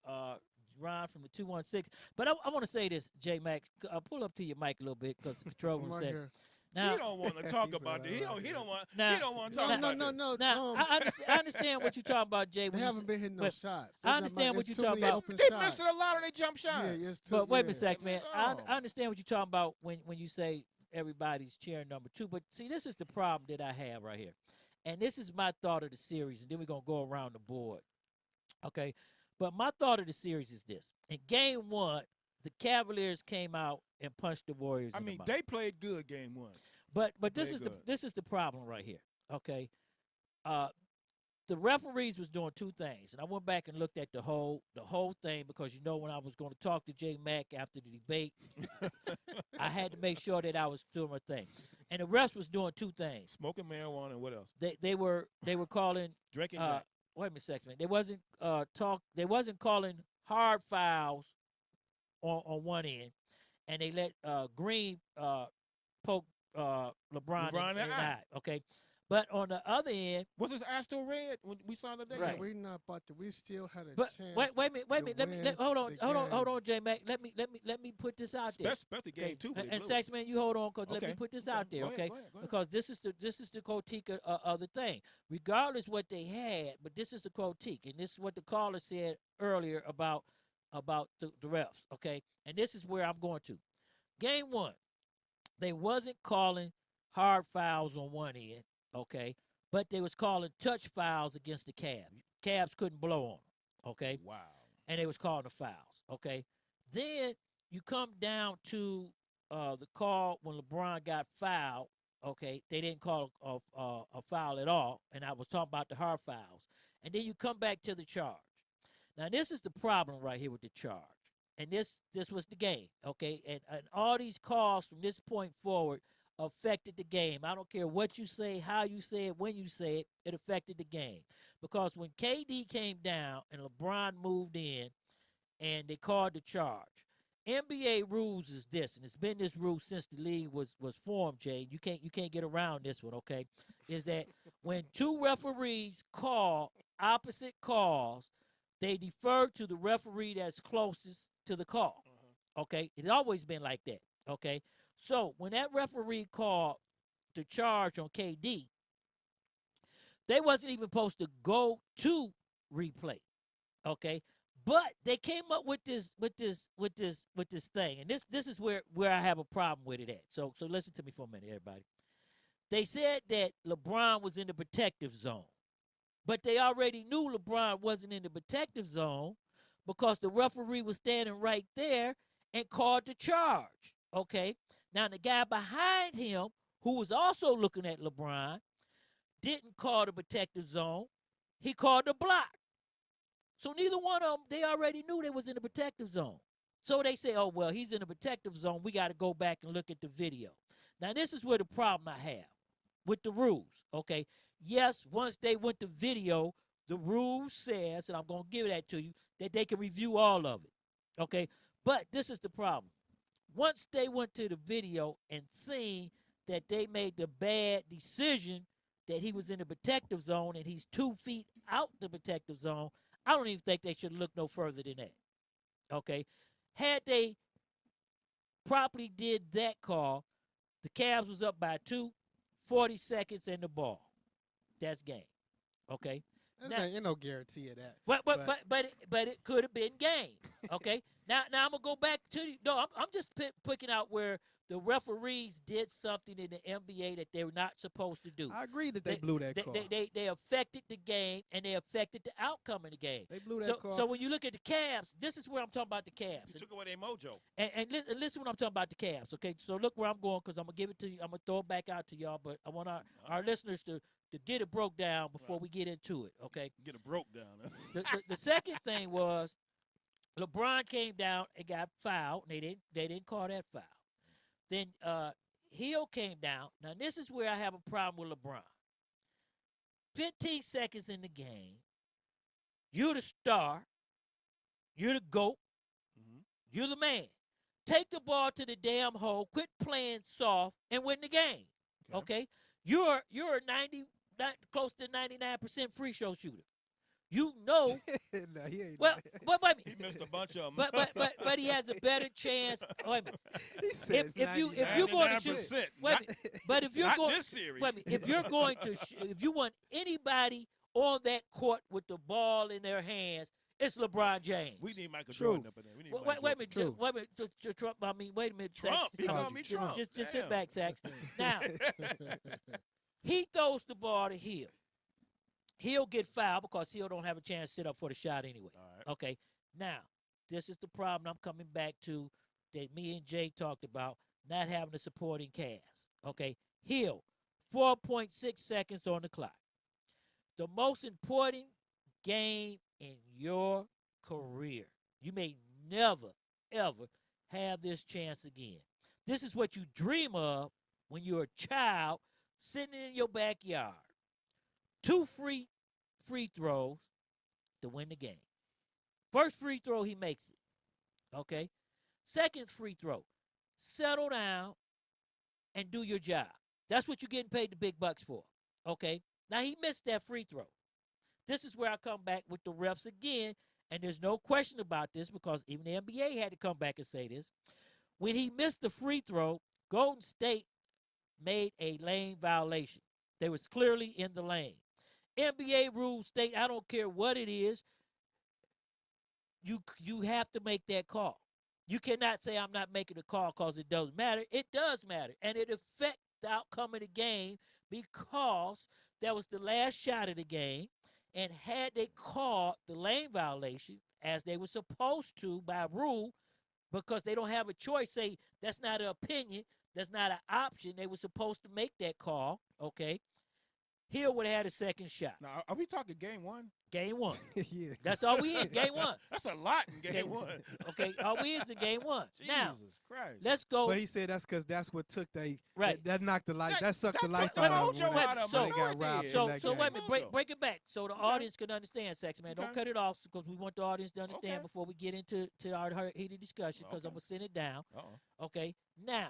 Ron from the 216. But I want to say this, J Max, pull up to your mic a little bit because the control room said. Now, he don't want to talk about this. He don't want to talk about this. No. Now, I understand what you're talking about, Jay. They haven't been hitting no shots. I understand what you're talking about. They missing a lot of their jump shots. Yeah, but wait a minute, Saxman. I understand what you're talking about when you say everybody's cheering number 2. But see, this is the problem that I have right here. And this is my thought of the series. And then we're going to go around the board. Okay? But my thought of the series is this. In Game 1, the Cavaliers came out and punched the Warriors. I mean, they played good Game 1. But this is the problem right here. Okay, the referees was doing 2 things, and I went back and looked at the whole thing because when I was going to talk to J Mac after the debate, I had to make sure that I was doing my thing. And the refs was doing 2 things: smoking marijuana and what else? They were calling drinking. Wait a minute, Saxman. They wasn't calling hard fouls on one end, and they let Green poke LeBron in the eye. Okay, but on the other end, was his eye still red when we saw the day? Right. We're not about to. We still had a chance. Wait a minute. Hold on, J Mac. Let me put this out there. Especially Game 2. And Saxman, you hold on, because let me put this out there, okay? Go ahead. Because this is the critique of the thing. Regardless what they had, but this is the critique, and this is what the caller said earlier about the refs, okay? And this is where I'm going to. Game 1, they wasn't calling hard fouls on one end, okay? But they was calling touch fouls against the Cavs. Cavs couldn't blow on them, okay? Wow. And they was calling the fouls, okay? Then you come down to the call when LeBron got fouled, okay? They didn't call a foul at all, and I was talking about the hard fouls. And then you come back to the charge. Now, this is the problem right here with the charge. And this was the game, okay? And all these calls from this point forward affected the game. I don't care what you say, how you say it, when you say it, it affected the game. Because when KD came down and LeBron moved in and they called the charge, NBA rules is this, and it's been this rule since the league was formed, Jay. You can't get around this one, okay? Is that when two referees call opposite calls, they defer to the referee that's closest to the call. Okay? It's always been like that. Okay? So when that referee called the charge on KD, they wasn't even supposed to go to replay. Okay? But they came up with this thing, and this is where I have a problem with it at. So listen to me for a minute, everybody. They said that LeBron was in the protective zone, but they already knew LeBron wasn't in the protective zone because the referee was standing right there and called the charge. Okay, now the guy behind him, who was also looking at LeBron, didn't call the protective zone. He called the block. So neither one of them, they already knew they was in the protective zone. So they say, oh, well, he's in the protective zone. We got to go back and look at the video. Now, this is where the problem I have with the rules, okay? Yes, once they went to video, the rule says, and I'm going to give that to you, that they can review all of it, okay? But this is the problem. Once they went to the video and seen that they made the bad decision that he was in the protective zone and he's 2 feet out the protective zone, I don't even think they should look no further than that. Okay? Had they properly did that call, the Cavs was up by 2, 40 seconds in the ball. That's game. Okay? Now, ain't no guarantee of that. But it could have been game. Okay? now I'm gonna go back to I'm just picking out where the referees did something in the NBA that they were not supposed to do. I agree that they blew that call. They affected the game, and they affected the outcome of the game. They blew that call. So when you look at the Cavs, this is where I'm talking about the Cavs. You took away their mojo. And listen when I'm talking about the Cavs, okay? So look where I'm going because I'm going to give it to you. I'm going to throw it back out to y'all, but I want our listeners to get it broke down before we get into it, okay? Get it broke down. The second thing was LeBron came down and got fouled. And they didn't call that foul. Then Hill came down. Now, this is where I have a problem with LeBron. 15 seconds in the game. You're the star. You're the GOAT. You're the man. Take the ball to the damn hole. Quit playing soft and win the game. Okay? You're a close to 99% free throw shooter. You know. No, he ain't. Well, wait He missed a bunch of them. But he has a better chance. Wait a minute. He said if you're going to shoot, but if you're Not going, this series. wait a minute, if you're going to, if you want anybody on that court with the ball in their hands, it's LeBron James. We need Michael Jordan up in there. We need wait a minute, Trump. I mean, wait a minute, Trump. Sax. He called me Trump. Just sit back, Sax. Now, he throws the ball to Hill. He'll get fouled because Hill don't have a chance to sit up for the shot anyway. All right. Okay. Now, this is the problem I'm coming back to that me and Jay talked about, not having a supporting cast. Okay. Hill, 4.6 seconds on the clock. The most important game in your career. You may never, ever have this chance again. This is what you dream of when you're a child sitting in your backyard. 2 free throws to win the game. First free throw, he makes it. Okay? Second free throw, settle down and do your job. That's what you're getting paid the big bucks for. Okay? Now, he missed that free throw. This is where I come back with the refs again, and there's no question about this because even the NBA had to come back and say this. When he missed the free throw, Golden State made a lane violation. They was clearly in the lane. NBA rules state, I don't care what it is, you have to make that call. You cannot say I'm not making the call because it doesn't matter. It does matter, and it affects the outcome of the game because that was the last shot of the game, and had they called the lane violation, as they were supposed to by rule, because they don't have a choice, say that's not an opinion, that's not an option, they were supposed to make that call, okay? Hill would have had a second shot. Now, are we talking game one? Game one. Yeah. That's all we in. Game one. That's a lot in game one. Okay, all we is in game one. Jesus Now, Christ. let's go. But he said that's because that's what took right. That knocked the life. That sucked the life Wait, out of wait, him. so, They got robbed. So wait a minute. Break it back so the audience can understand, Saxman. Man. Don't cut it off because we want the audience to understand before we get into our heated discussion because I'm going to send it down. Okay. Now,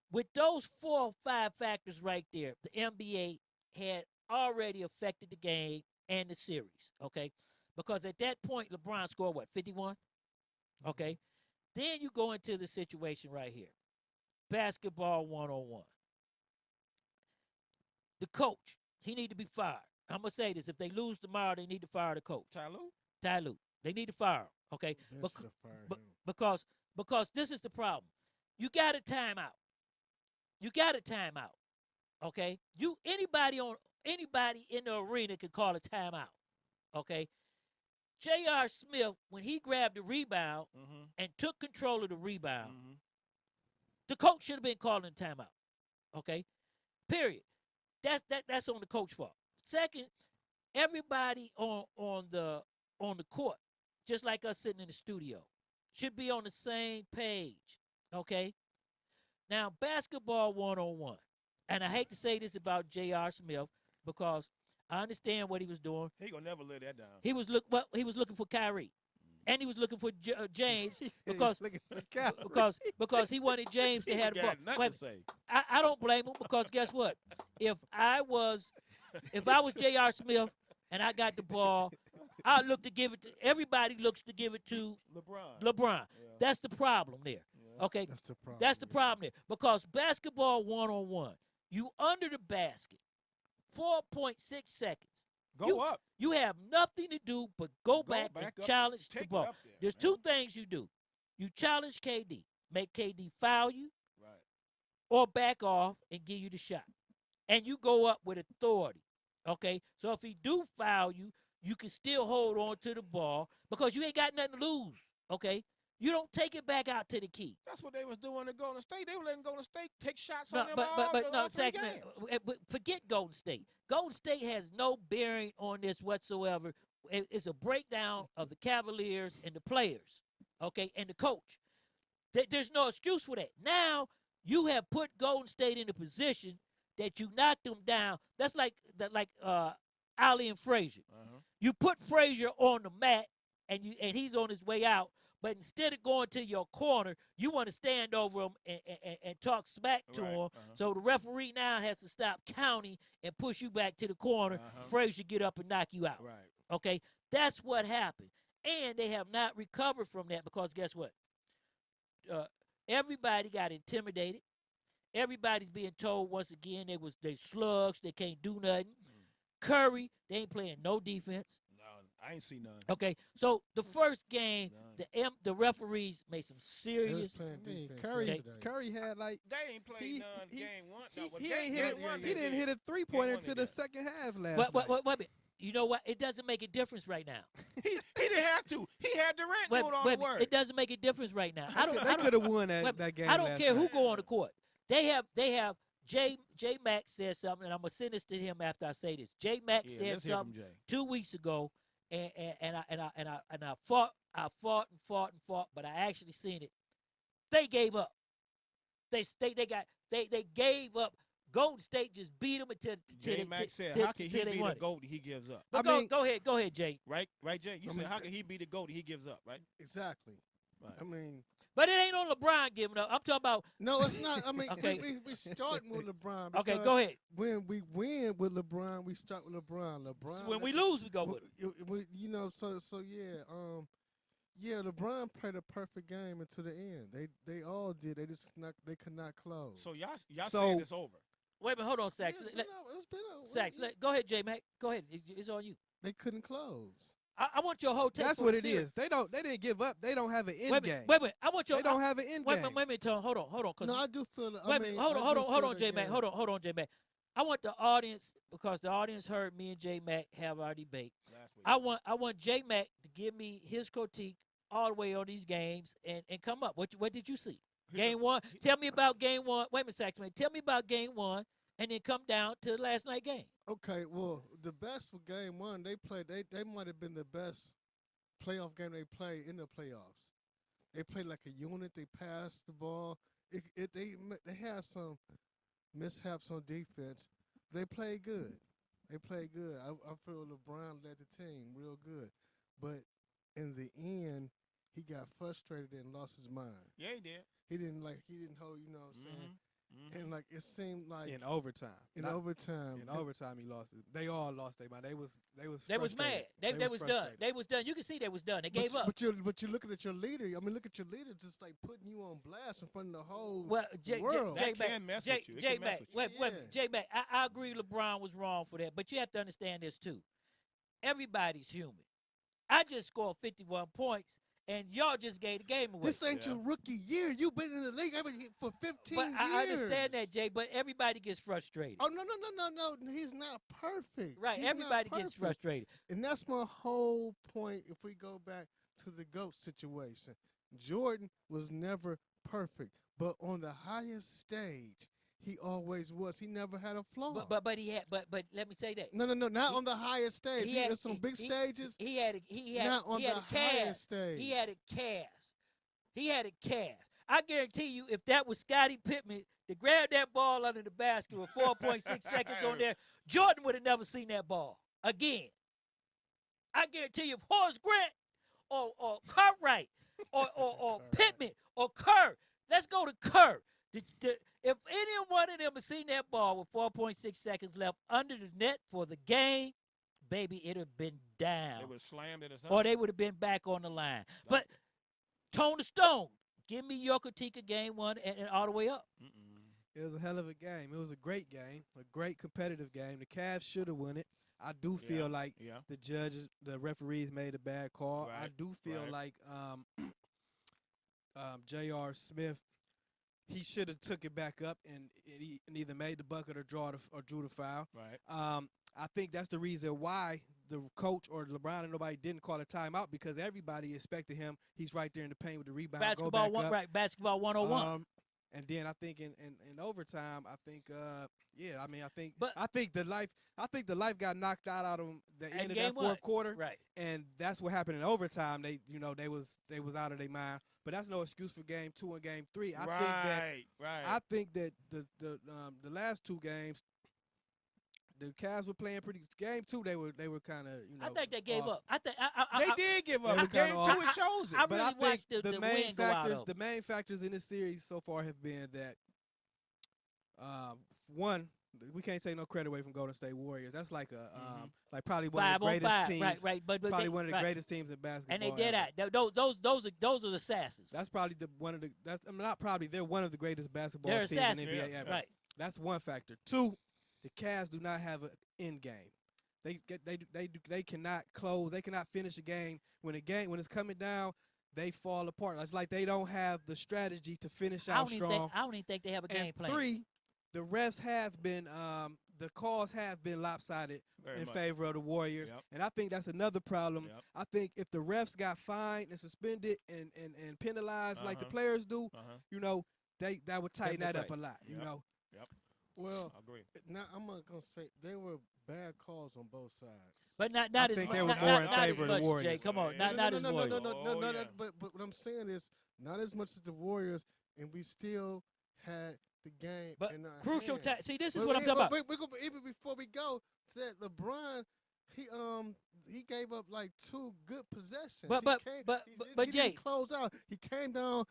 with those 4 or 5 factors right there, the NBA had already affected the game and the series, okay? Because at that point, LeBron scored, 51? Okay. Then you go into the situation right here. Basketball 101. The coach, he need to be fired. I'm going to say this. If they lose tomorrow, they need to fire the coach. Ty Lue. They need to fire him, okay? Because this is the problem. You got a timeout. Okay? Anybody in the arena can call a timeout. Okay? J.R. Smith, when he grabbed the rebound and took control of the rebound, the coach should have been calling a timeout. Okay? Period. That's on the coach's fault. Second, everybody on the court, just like us sitting in the studio, should be on the same page. Okay? Now, basketball 101. And I hate to say this about J.R. Smith because I understand what he was doing. He gonna never let that down. He was looking for Kyrie, and he was looking for James because he wanted James to have the ball. Nothing to say. I don't blame him because guess what? If I was J.R. Smith and I got the ball, I look to give it to everybody. Looks to give it to LeBron. Yeah. That's the problem there. Yeah. Okay, that's the problem there because basketball 101. You under the basket. 4.6 seconds. Go up. You have nothing to do but go back and challenge the ball. There's 2 things you do. You challenge KD, make KD foul you, or back off and give you the shot. And you go up with authority. Okay? So if he do foul you, you can still hold on to the ball because you ain't got nothing to lose. Okay? You don't take it back out to the key. That's what they was doing to Golden State. They were letting Golden State take shots no, on them but Saxman, forget Golden State. Golden State has no bearing on this whatsoever. It's a breakdown of the Cavaliers and the players, okay, and the coach. There's no excuse for that. Now you have put Golden State in a position that you knocked them down. That's like Ali and Frazier. You put Frazier on the mat, and he's on his way out. But instead of going to your corner, you want to stand over him and talk smack to him. So the referee now has to stop counting and push you back to the corner. Frazier get up and knock you out. Okay? That's what happened. And they have not recovered from that because guess what? Everybody got intimidated. Everybody's being told once again they slugs, they can't do nothing. Curry, they ain't playing no defense. I ain't seen none. Okay, so the first game, the referees made some serious. Curry had like they ain't played none game one. He didn't hit a 3-pointer until the second half last night. Wait a minute. You know what? It doesn't make a difference right now. he didn't have to. He had Durant do it on the word. It doesn't make a difference right now. They could have won that game. I don't care who go on the court. They have J Mac said something, and I'm gonna send this to him after I say this. J Mac said something 2 weeks ago. And I fought, but I actually seen it. They gave up. They gave up. Golden State just beat them until J Mac said, "How can he be the GOAT? He gives up." But go ahead, Jay. Right, Jay. You said, "How can he be the GOAT? He gives up." Right. Exactly. Right. I mean. But it ain't on LeBron giving up. I'm talking about. No, it's not. I mean, we starting with LeBron. Okay, go ahead. When we win with LeBron, we start with LeBron. When we lose, we go with him. You know, so yeah. LeBron played a perfect game until the end. They all did. They could not close. So y'all saying it's over. Wait a minute, hold on, Sax. Yeah, it's been over. Sax, go ahead, J Mac. Go ahead. It's on you. They couldn't close. I want your whole take. That's what it is. They didn't give up. They don't have an end game. Wait a minute. I want your. They don't have an end game. Wait a minute, Tom. Hold on. No, I do feel. Hold on, J Mac. Hold on, J Mac. I want the audience because the audience heard me and J Mac have our debate. I want J Mac to give me his critique all the way on these games and come up. What did you see? Game one. Tell me about game one. Wait a minute, Saxman. Tell me about game one and then come down to the last night game. Okay, well, the best with game one, they played. They might have been the best playoff game they played in the playoffs. They played like a unit. They passed the ball. They had some mishaps on defense. They played good. They played good. I feel LeBron led the team real good, but in the end, he got frustrated and lost his mind. Yeah, he did. He didn't hold. You know what I'm saying? And like it seemed like in overtime. In overtime, he lost it. They all lost their mind. They was mad. They was done. They was done. You can see they was done. They gave up. But you're looking at your leader. I mean, look at your leader just like putting you on blast in front of the whole world. J-Mac, I agree LeBron was wrong for that, but you have to understand this too. Everybody's human. I just scored 51 points. And y'all just gave the game away. This ain't your rookie year. You've been in the league for 15 years. I understand that, Jay, but everybody gets frustrated. Oh, no. He's not perfect. Right, everybody gets frustrated. And that's my whole point if we go back to the GOAT situation. Jordan was never perfect, but on the highest stage, he always was. He never had a flaw. But let me say that. No, not on the highest stage. He had some big stages. He had a highest stage. He had a cast. I guarantee you, if that was Scottie Pippen to grab that ball under the basket with 4.6 seconds on there, Jordan would have never seen that ball again. I guarantee you, if Horace Grant or Cartwright or Pittman or Kerr, let's go to Kerr. If any one of them had seen that ball with 4.6 seconds left under the net for the game, baby, it would have been down. They would have slammed it or something. Or they would have been back on the line. But Tone the Stone, give me your critique of game one and all the way up. It was a hell of a game. It was a great game, a great competitive game. The Cavs should have won it. I do feel like the referees made a bad call. Right, I do feel like J.R. Smith, he should have took it back up and either made the bucket or drew the foul. Right. I think that's the reason why the coach or LeBron and nobody didn't call a timeout, because everybody expected him. He's right there in the paint with the rebound. Basketball go back up. Right. Basketball 101. And then I think in overtime, I think I think the life got knocked out of them the end of that fourth quarter. Right. And that's what happened in overtime. They was out of their mind. But that's no excuse for game 2 and game 3. I think that the last two games, the Cavs were playing pretty. Game 2, they were kind of I think they gave up. They did give up. Game 2 it shows it. I really watched the main factors. The main factors in this series so far have been that one, we can't take no credit away from Golden State Warriors. That's like like probably one of the greatest teams. Right. But probably one of the greatest teams in basketball. And they did that. Those are the assassins. That's probably not probably. They're one of the greatest basketball teams in the NBA ever. Right. That's one factor. 2, the Cavs do not have an end game. They cannot close. They cannot finish a game when it's coming down. They fall apart. It's like they don't have the strategy to finish out strong. I don't even think they have a game plan. 3, the refs have been the calls have been lopsided in favor of the Warriors. Yep. And I think that's another problem. Yep. I think if the refs got fined and suspended and penalized like the players do, that would tighten that up a lot. Yep. Yep. Well, I agree. Now I'm not gonna say they were bad calls on both sides. But not I as think much. they were more in favor of the much, Warriors. Jay. Come on, not as much. No. But what I'm saying is not as much as the Warriors, and we still had the game. But in our crucial hands. time. See, this is what I'm talking about. Even before we go to that, LeBron, he gave up like 2 good possessions. But he Jay, didn't close out. He came down,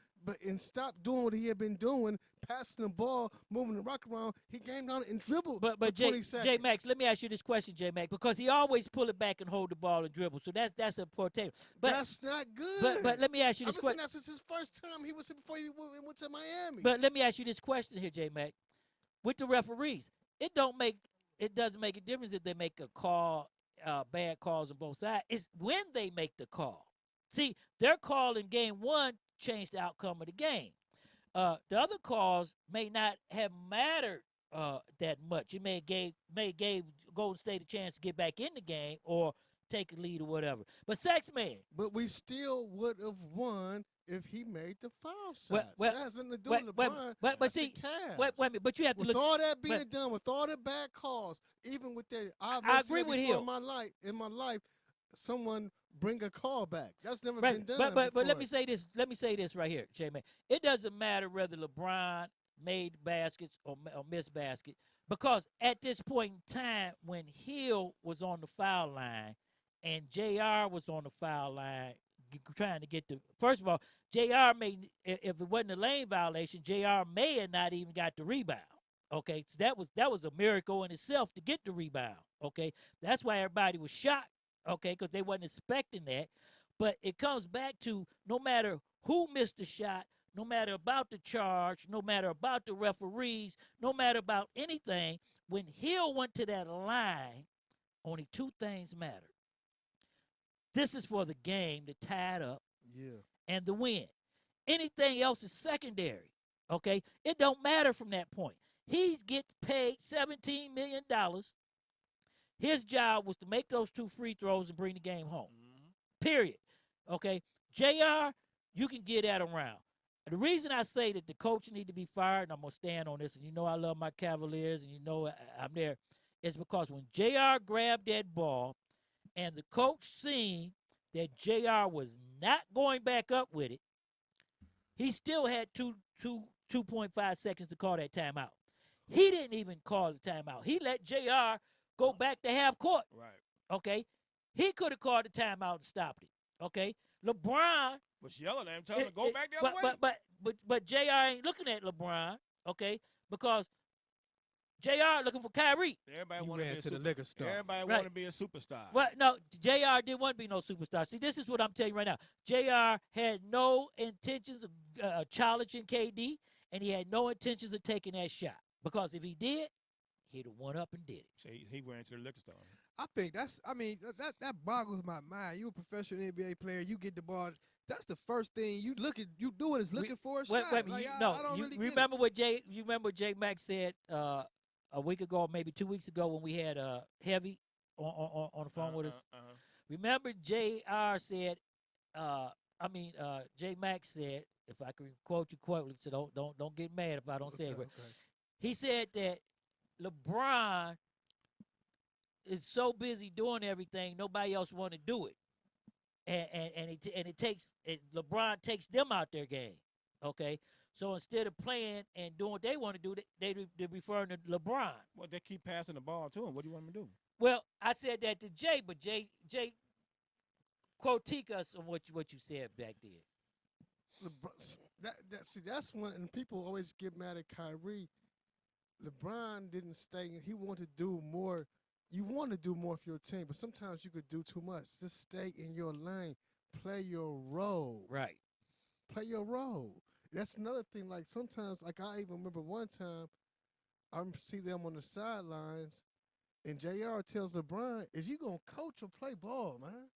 and stopped doing what he had been doing, passing the ball, moving the rock around. He came down and dribbled. But for 20 seconds. J Max, let me ask you this question, J Max, because he always pull it back and hold the ball and dribble. So that's a poor table. But that's not good. But let me ask you this question. I've been saying that since his first time he was here before he went to Miami. But let me ask you this question here, J Max. With the referees, it doesn't make a difference if they make a call, bad calls on both sides. It's when they make the call. See, their call in game 1 changed the outcome of the game. The other calls may not have mattered that much. It may gave Golden State a chance to get back in the game or take a lead or whatever. But Saxman. But we still would have won if he made the foul shots. Well, that has nothing to do with LeBron. But see, wait a minute. But you have to with look. With all that being done, with all the bad calls, even with that, I agree with him. In my life, someone bring a call back. That's never been done. But let me say this. Let me say this right here, J-Man. It doesn't matter whether LeBron made baskets or missed basket, because at this point in time, when Hill was on the foul line and JR was on the foul line trying to get the – first of all, JR made – if it wasn't a lane violation, JR may have not even got the rebound. Okay, so that was a miracle in itself to get the rebound. Okay, that's why everybody was shocked. Okay, because they wasn't expecting that. But it comes back to no matter who missed the shot, no matter about the charge, no matter about the referees, no matter about anything, when Hill went to that line, only two things mattered. This is for the game to tie it up and the win. Anything else is secondary. Okay, it don't matter from that point. He's getting paid $17 million. His job was to make those 2 free throws and bring the game home. Period. Okay? JR, you can get that around. The reason I say that the coach need to be fired, and I'm going to stand on this, and you know I love my Cavaliers, and you know I'm there, is because when JR grabbed that ball and the coach seen that JR was not going back up with it, he still had 2.5 seconds to call that timeout. He didn't even call the timeout. He let JR go back to half court. Right. Okay? He could have called the timeout and stopped it. Okay? LeBron was yelling at him, telling him to go back the other way. But JR ain't looking at LeBron, okay? Because JR looking for Kyrie. Everybody wanted to the liquor store. Everybody wanted to be a superstar. Well, no, JR didn't want to be no superstar. See, this is what I'm telling you right now. JR had no intentions of challenging KD, and he had no intentions of taking that shot. Because if he did, he'd have went up and did it. So he ran to the liquor store. I think that boggles my mind. You a professional NBA player, you get the ball. That's the first thing you do it is looking for a shot. I don't really remember what Jay Mack said a week ago, maybe 2 weeks ago, when we had Heavy on the phone with us. Remember JR said, Jay Mack said, if I can quote you, so don't get mad if I don't say it. Okay. He said that LeBron is so busy doing everything, nobody else want to do it, and LeBron takes them out their game. Okay, so instead of playing and doing what they want to do, they're referring to LeBron. Well, they keep passing the ball to him. What do you want him to do? Well, I said that to Jay, but Jay critique us on what you said back then. That's one, and people always get mad at Kyrie. LeBron didn't stay. He wanted to do more. You want to do more for your team, but sometimes you could do too much. Just stay in your lane. Play your role. Right. Play your role. That's another thing. Like sometimes, like I even remember one time, I see them on the sidelines, and JR tells LeBron, "Is you gonna coach or play ball, man?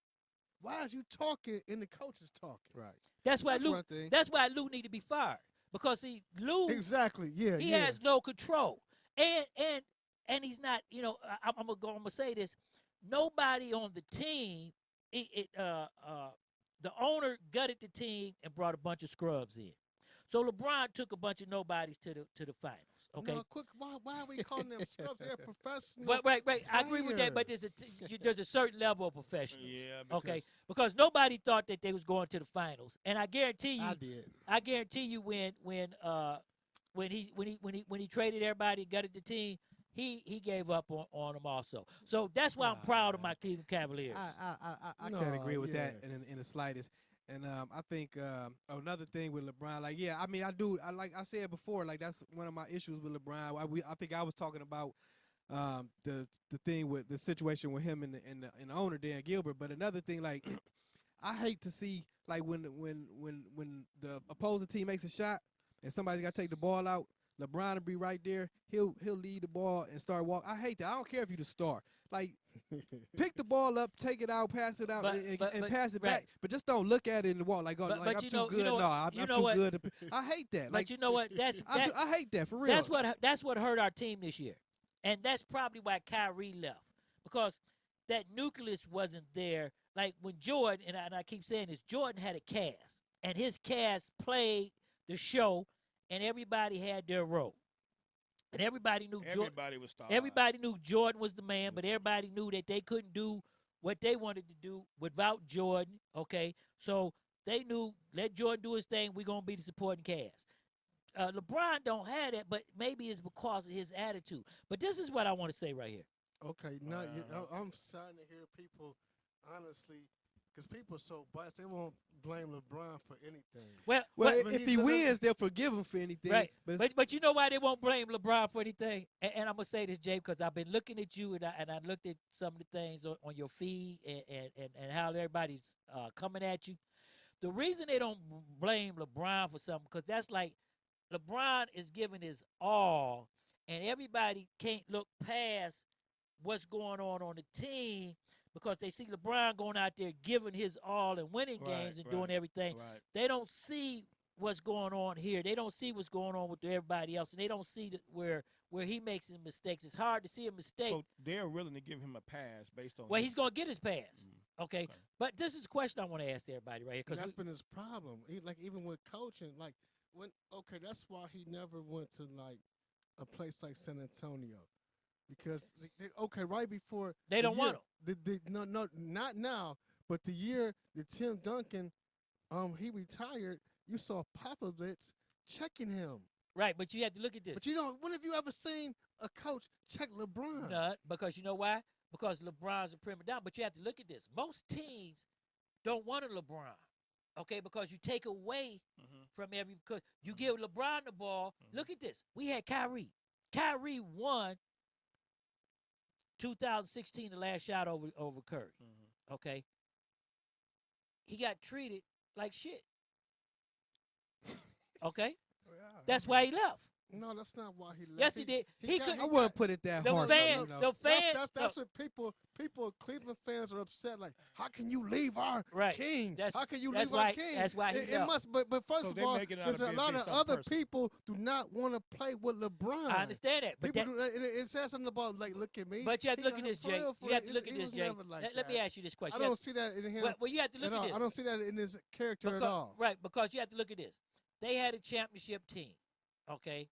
Why is you talking and the coach is talking?" Right. That's why Lou need to be fired. Because see, Lou he has no control. And he's not, I'm gonna say this. Nobody on the team, the owner gutted the team and brought a bunch of scrubs in. So LeBron took a bunch of nobodies to the finals. Okay. No, quick. Why are we calling them scrubs? They're professional. Right. I agree with that, but there's a certain level of professional. Yeah. Because nobody thought that they was going to the finals, and I guarantee you, I did. I guarantee you when he traded everybody and gutted the team, he gave up on them also. So that's why I'm proud of my Cleveland Cavaliers. I can't agree with that in the slightest. And I think another thing with LeBron, like I said before, like that's one of my issues with LeBron. I think I was talking about the thing with the situation with him and the owner Dan Gilbert. But another thing, like I hate to see like when the opposing team makes a shot and somebody's got to take the ball out, LeBron will be right there. He'll lead the ball and start walking. I hate that. I don't care if you're the star. Like, pick the ball up, take it out, pass it out, and pass it back. But just don't look at it and walk like, I'm too good. I'm too good. I hate that. But you know what? I hate that for real. That's what hurt our team this year, and that's probably why Kyrie left, because that nucleus wasn't there. Like when Jordan, and I keep saying this, Jordan had a cast, and his cast played the show, and everybody had their role. And everybody knew everybody was starved. Everybody knew Jordan was the man, but everybody knew that they couldn't do what they wanted to do without Jordan. Okay, so they knew let Jordan do his thing. We're gonna be the supporting cast. LeBron don't have that, but maybe it's because of his attitude. But this is what I want to say right here. Okay, I'm starting to hear people honestly. Because people are so biased, they won't blame LeBron for anything. Well, if he wins, they'll forgive him for anything. Right. But you know why they won't blame LeBron for anything? And I'm gonna say this, Jay, because I've been looking at you and I looked at some of the things on your feed and how everybody's coming at you. The reason they don't blame LeBron for something, because that's like LeBron is giving his all, and everybody can't look past what's going on the team. Because they see LeBron going out there giving his all and winning games and doing everything. Right. They don't see what's going on here. They don't see what's going on with everybody else, and they don't see where he makes his mistakes. It's hard to see a mistake. So they're willing to give him a pass based on. Well, he's going to get his pass. Okay? But this is a question I want to ask everybody right here. Because that's been his problem. Like even with coaching, like that's why he never went to like a place like San Antonio. Because right before they don't want him. No, not now. But the year that Tim Duncan, he retired, you saw Popovich checking him. Right, but you have to look at this. But when have you ever seen a coach check LeBron? None, because you know why? Because LeBron's a prima donna. But you have to look at this. Most teams don't want a LeBron. Okay, because you take away from because you give LeBron the ball. Look at this. We had Kyrie. Kyrie won 2016, the last shot over Curry. Okay, he got treated like shit. Okay, that's why he left. No, that's not why he left. Yes, he did. I wouldn't put it that hard. The fans. That's what people, Cleveland fans are upset. Like, how can you leave our king? How can you leave our king? That's why he left. It must. But first of all, there's a lot of other people do not want to play with LeBron. I understand that. But it says something about like, look at me. But you have to look at this, Jay. You have to look at this, Jay. Let me ask you this question. I don't see that in him. Well, you have to look at this. I don't see that in his character at all. Right, because you have to look at this. They had a championship team. Okay.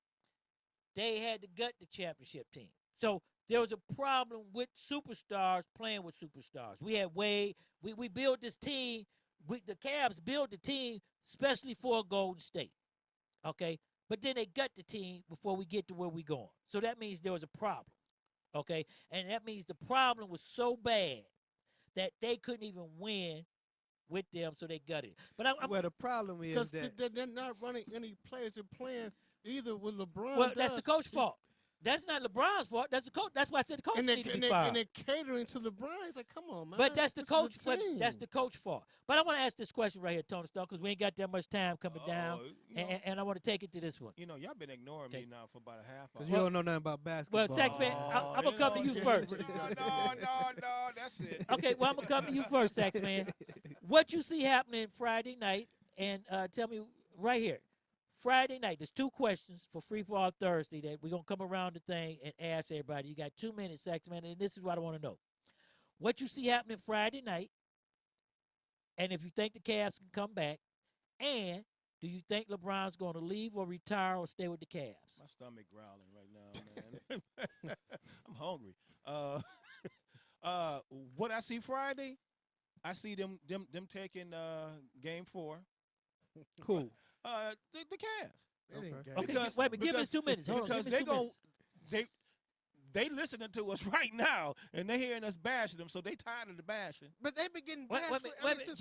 They had to gut the championship team. So there was a problem with superstars playing with superstars. We had Wade. We built this team. The Cavs built the team especially for Golden State. Okay? But then they gut the team before we get to where we're going. So that means there was a problem. Okay? And that means the problem was so bad that they couldn't even win with them, so they gutted it. But well, the problem is that they're not running any players. They're playing either with LeBron. Well, that's the coach's fault. That's not LeBron's fault. That's the coach. That's why I said the coach needs to be fired. And they're catering to LeBron. It's like, come on, man. But that's the coach. That's the coach's fault. But I want to ask this question right here, Tony Stone, because we ain't got that much time coming down, and I want to take it to this one. You know, y'all been ignoring me now for about a half hour. Because you don't know nothing about basketball. Well, Saxman, I'm gonna come to you first. No, that's it. Okay, well, I'm gonna come to you first, Saxman. What you see happening Friday night, and tell me right here. Friday night, there's 2 questions for Free For All Thursday that we're going to come around the thing and ask everybody. You got 2 minutes, Saxman, and this is what I want to know. What you see happening Friday night, and if you think the Cavs can come back, and do you think LeBron's going to leave or retire or stay with the Cavs? My stomach growling right now, man. I'm hungry. What I see Friday, I see them taking Game 4. Who? The Cavs. Okay, wait, but give us 2 minutes. Hold because they listening to us right now, and they hearing us bashing them, so they tired of the bashing. But they been getting bashed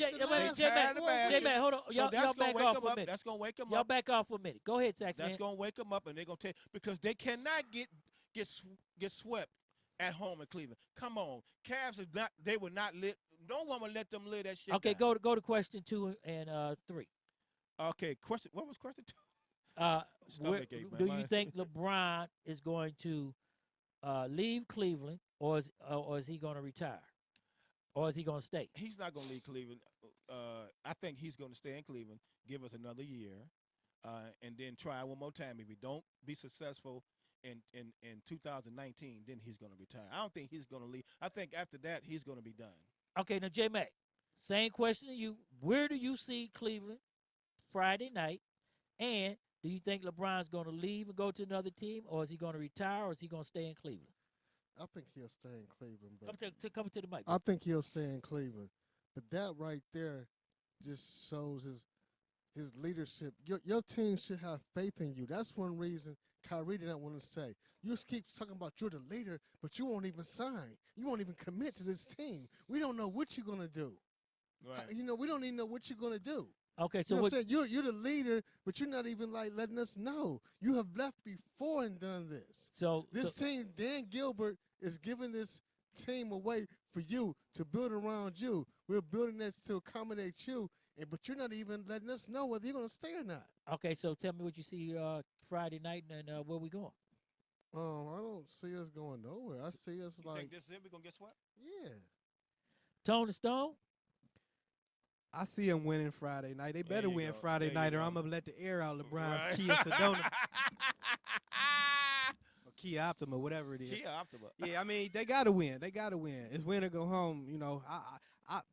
J-Man, hold on. Y'all back off for a minute. That's going to wake them up. Y'all back off for a minute. Go ahead, Saxman. That's going to wake them up, and they're going to take because they cannot get swept at home in Cleveland. Come on. Cavs is not. They will not let. No one will let them live that shit. Okay, down. go to question 2 and 3. Okay, question. What was question 2? Do you think LeBron is going to leave Cleveland, or is he going to retire, or is he going to stay? He's not going to leave Cleveland. I think he's going to stay in Cleveland, give us another year, and then try one more time. If we don't be successful in 2019, then he's going to retire. I don't think he's going to leave. I think after that, he's going to be done. Okay, now, J-Mac, same question to you. Where do you see Cleveland Friday night? And do you think LeBron's going to leave and go to another team, or is he going to retire, or is he going to stay in Cleveland? I think he'll stay in Cleveland. But come to the mic. I think he'll stay in Cleveland. But that right there just shows his leadership. Your team should have faith in you. That's one reason Kyrie didn't want to say. You keep talking about you're the leader, but you won't even sign. You won't even commit to this team. We don't know what you're going to do. Right. We don't even know what you're going to do. Okay, so you know what I'm saying? You're the leader, but you're not even like letting us know. You have left before and done this. So this team, Dan Gilbert is giving this team away for you to build around you. We're building this to accommodate you, but you're not even letting us know whether you're going to stay or not. Okay, so tell me what you see Friday night and where we going. I don't see us going nowhere. I see us You think this is it? We're going to get swept? Yeah. Tony Stone? I see them winning Friday night. They better win Friday night, or I'm going to let the air out LeBron's Kia Sedona. Or Kia Optima, whatever it is. Kia Optima. Yeah, I mean, they got to win. They got to win. It's win or go home. You know,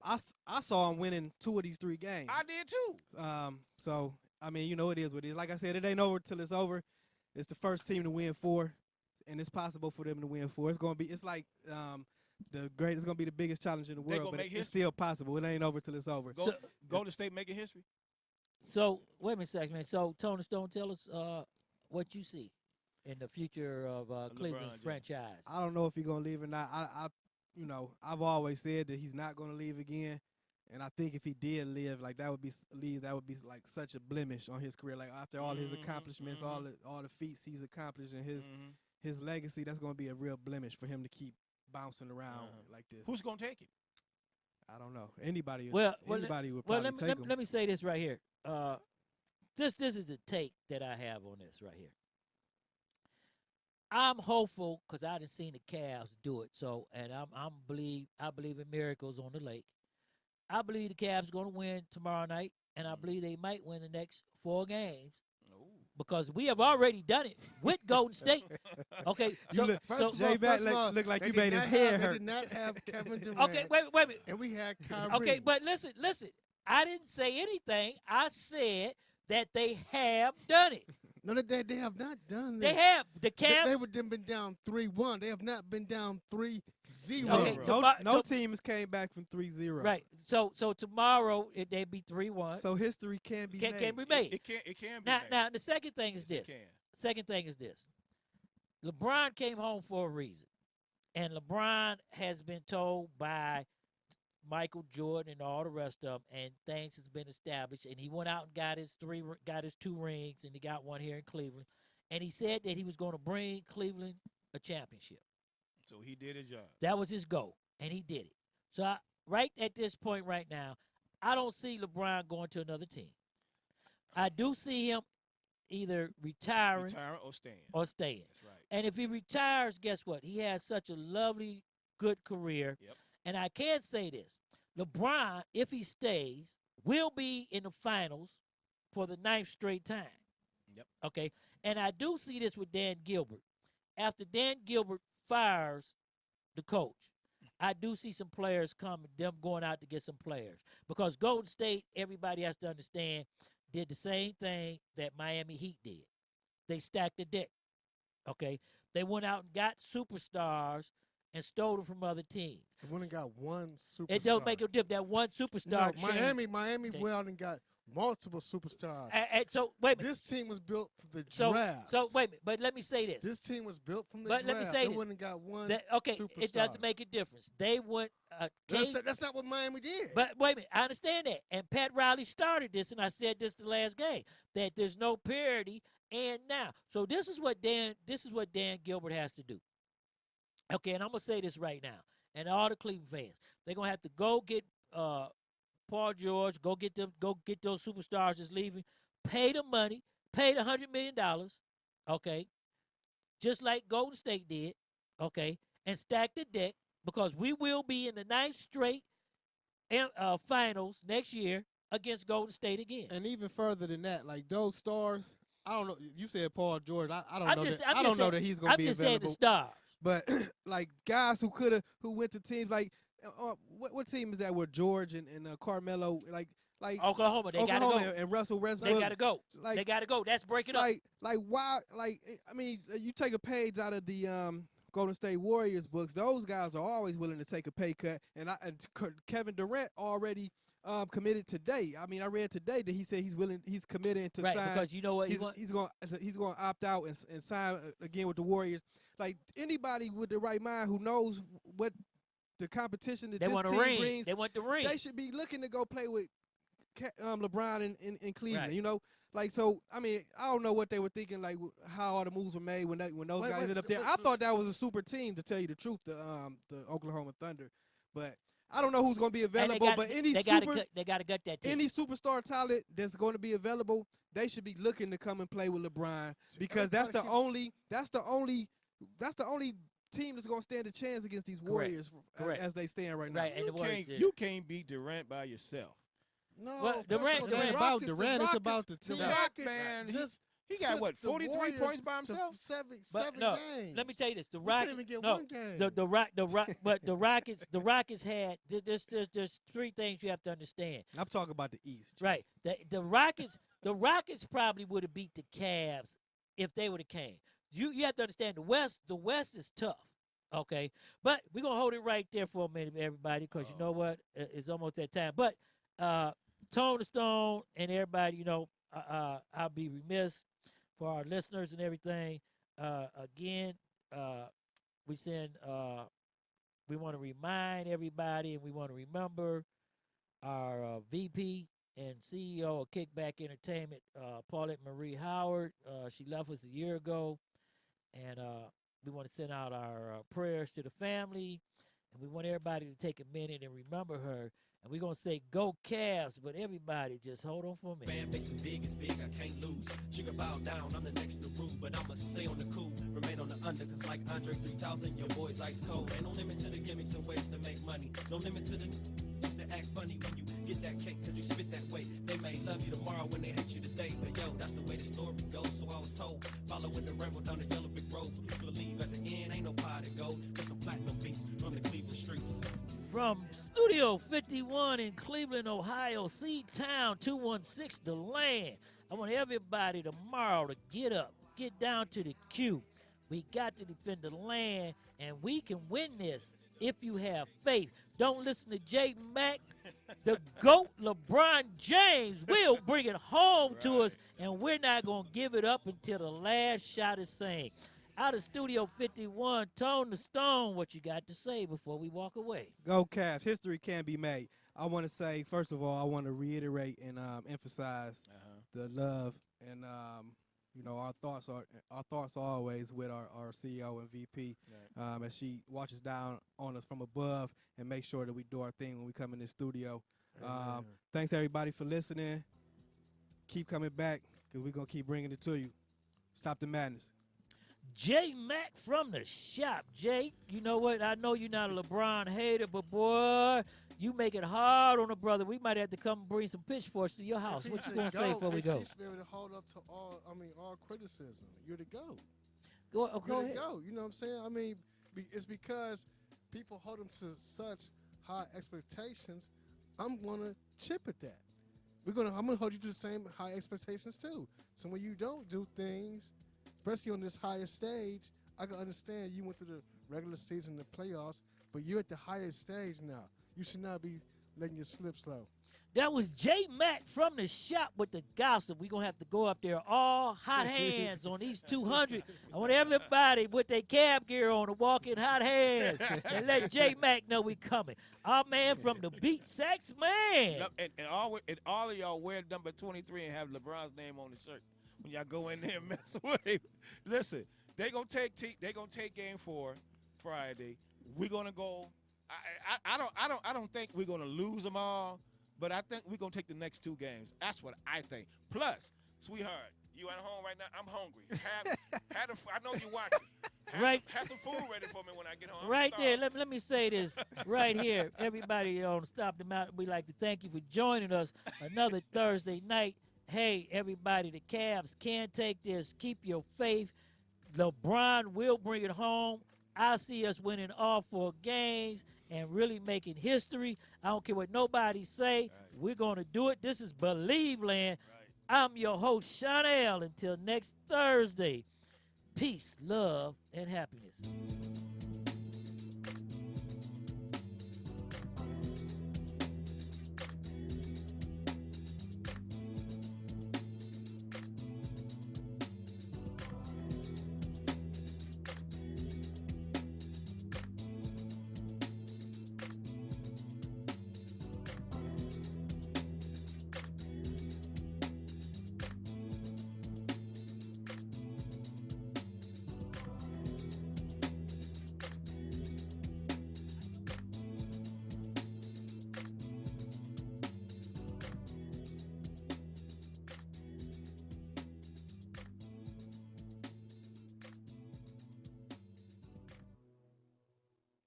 I saw them winning 2 of these 3 games. I did too. So, I mean, you know, it is what it is. Like I said, it ain't over till it's over. It's the first team to win 4, and it's possible for them to win 4. It's like the greatest. It's gonna be the biggest challenge in the world, but it's still possible. It ain't over till it's over. Golden State making history. So wait a minute, Saxman. So Tony Stone, tell us what you see in the future of Cleveland's franchise. I don't know if he's gonna leave or not. I've always said that he's not gonna leave again, and I think if he did leave, like that would be like such a blemish on his career. Like after all his accomplishments, all the feats he's accomplished, and his legacy, that's gonna be a real blemish for him to keep bouncing around like this. Who's gonna take him? I don't know. Anybody would probably take him. Let me say this right here. This is the take that I have on this right here. I'm hopeful because I didn't seen the Cavs do it. So, and I believe in miracles on the lake. I believe the Cavs going to win tomorrow night, and I believe they might win the next 4 games. Because we have already done it with Golden State. Okay, J-Mac look like you made his hair hurt. They did not have Kevin Durant. Okay, wait a minute. And we had Kyrie. Okay, but listen. I didn't say anything. I said that they have done it. No, they have not done this. They have. The Cavs. They would have been down 3-1. They have not been down 3-0. Okay, no teams came back from 3-0. Right. So tomorrow they'd be 3-1. So history can be made. Can be made. It can be now, made. Now the second thing is this. Second thing is this. LeBron came home for a reason, and LeBron has been told by Michael Jordan and all the rest of them, and things has been established. And he went out and got his 2 rings, and he got 1 here in Cleveland. And he said that he was going to bring Cleveland a championship. So he did his job. That was his goal, and he did it. So right at this point right now, I don't see LeBron going to another team. I do see him either retiring or staying. That's right. And if he retires, guess what? He has such a lovely, good career. Yep. And I can say this. LeBron, if he stays, will be in the finals for the 9th straight time. Yep. Okay? And I do see this with Dan Gilbert. After Dan Gilbert fires the coach, I do see some players coming, them going out to get some players. Because Golden State, everybody has to understand, did the same thing that Miami Heat did. They stacked the deck. Okay? They went out and got superstars and stole them from other teams. They went and got 1 superstar. It don't make a difference. That 1 superstar. No, Miami went out and got multiple superstars. And so wait a minute. This team was built for the draft. So wait a minute. But let me say this. This team was built from the draft. But let me say they this. went and got 1 superstar. It doesn't make a difference. They went. That's not what Miami did. But wait a minute. I understand that. And Pat Riley started this, and I said this the last game, that there's no parity. And now, so this is what Dan Gilbert has to do. Okay, and I'm gonna say this right now, and all the Cleveland fans, they're gonna have to go get Paul George, go get those superstars that's leaving, pay the money, pay the $100 million, okay, just like Golden State did, okay, and stack the deck because we will be in the 9th straight finals next year against Golden State again. And even further than that, like those stars, I don't know. You said Paul George. I don't I'm know just- that. I'm I just don't know saying- that he's going to I'm be just saying the available. stars. But like guys who went to teams like what team is that with George and Carmelo like Oklahoma, they gotta Oklahoma go. and Russell Westbrook. They gotta go. Like, they gotta go. That's break it up. Like why? Like I mean, you take a page out of the Golden State Warriors books. Those guys are always willing to take a pay cut. And Kevin Durant already committed today. I mean, I read today that he said he's committed to Right, sign. because you know what? He's going to opt out and sign again with the Warriors. Like anybody with the right mind who knows what the competition that They this want a team ring. brings, They want the ring. They should be looking to go play with LeBron in Cleveland. Right. You know, like so. I mean, I don't know what they were thinking, like how all the moves were made when those guys ended up there. I thought that was a super team, to tell you the truth, the Oklahoma Thunder, but. I don't know who's going to be available, but they got to gut that team. any superstar talent that's going to be available, they should be looking to come and play with LeBron because that's the only team that's going to stand a chance against these Warriors as they stand right now. Right, and you can't beat Durant by yourself. No, well, Durant ain't about Durant. It's about the team. Man, he got what 43 points by himself. Seven no, games. let me tell you this: the We Rockets. couldn't even get No, one game. but the Rockets had. There's three things you have to understand. I'm talking about the East. Right. The Rockets probably would have beat the Cavs if they would have came. You have to understand the West. The West is tough. Okay, but we're gonna hold it right there for a minute, everybody, because you know what? It's almost that time. But Tone the Stone and everybody, you know, I'll be remiss for our listeners and everything. Again, we want to remind everybody, and we want to remember our VP and CEO of Kickbac Entertainment, Paulette Marie Howard. She left us a year ago, and we want to send out our prayers to the family, and we want everybody to take a minute and remember her. And we're going to say, go Cavs, but everybody just hold on for a minute. Fan base is big, I can't lose. Sugar bow down, I'm the next to rule, but I'ma stay on the cool, remain on the under, cause like Andre 3000, your boy's ice cold. Ain't no limit to the gimmicks and ways to make money. No limit to the just to act funny when you get that cake, cause you spit that way. They may love you tomorrow when they hate you today, but yo, that's the way the story goes, so I was told. Following the ramble down the yellow brick road, people leave at the end, ain't no pie to go. Just some platinum beats from the Cleveland streets. From Studio 51 in Cleveland, Ohio, C-Town 216, The Land. I want everybody tomorrow to get up, get down to the queue. We got to defend the land, and we can win this if you have faith. Don't listen to J. Mack. The GOAT, LeBron James, will bring it home to us, and we're not going to give it up until the last shot is sang. Out of Studio 51, Tone the Stone, what you got to say before we walk away? Go Cavs. History can be made. I want to say, first of all, I want to reiterate and emphasize the love and you know, our thoughts are always with our CEO and VP as she watches down on us from above and make sure that we do our thing when we come in the studio. Thanks everybody for listening. Keep coming back because we're gonna keep bringing it to you. Stop the madness. J. Mack from the shop. Jay, you know what? I know you're not a LeBron hater, but boy, you make it hard on a brother. We might have to come bring some pitchforks to your house. What you gonna say before we go? She's able to hold up to all criticism. You're the GOAT. Go You're ahead. the GOAT. You know what I'm saying? I mean, it's because people hold them to such high expectations. I'm gonna chip at that. I'm gonna hold you to the same high expectations too. So when you don't do things, especially on this higher stage, I can understand you went through the regular season, the playoffs, but you're at the highest stage now. You should not be letting your slip slow. That was J. Mack from the shop with the gossip. We're going to have to go up there all hot hands on these 200. I want everybody with their cab gear on to walk in hot hands and let J. Mack know we coming. Our man from the beat, Saxman. And all of y'all wear number 23 and have LeBron's name on the shirt. When y'all go in there and mess with him. Listen, they gonna take game 4 Friday. We're gonna go. I don't think we're gonna lose them all, but I think we're gonna take the next 2 games. That's what I think. Plus, sweetheart, you at home right now? I'm hungry. I know you're watching. Have some food ready for me when I get home. Right there. Let me say this right here. Everybody on Stop the Mountain, we'd like to thank you for joining us another Thursday night hey, everybody, the Cavs can take this. Keep your faith. LeBron will bring it home. I see us winning all 4 games and really making history. I don't care what nobody say. Right. We're going to do it. This is Believe Land. Right. I'm your host, Shawn L. Until next Thursday, peace, love, and happiness.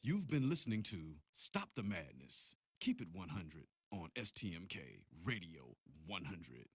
You've been listening to Stop the Madness, Keep It 100 on STMK Radio 100.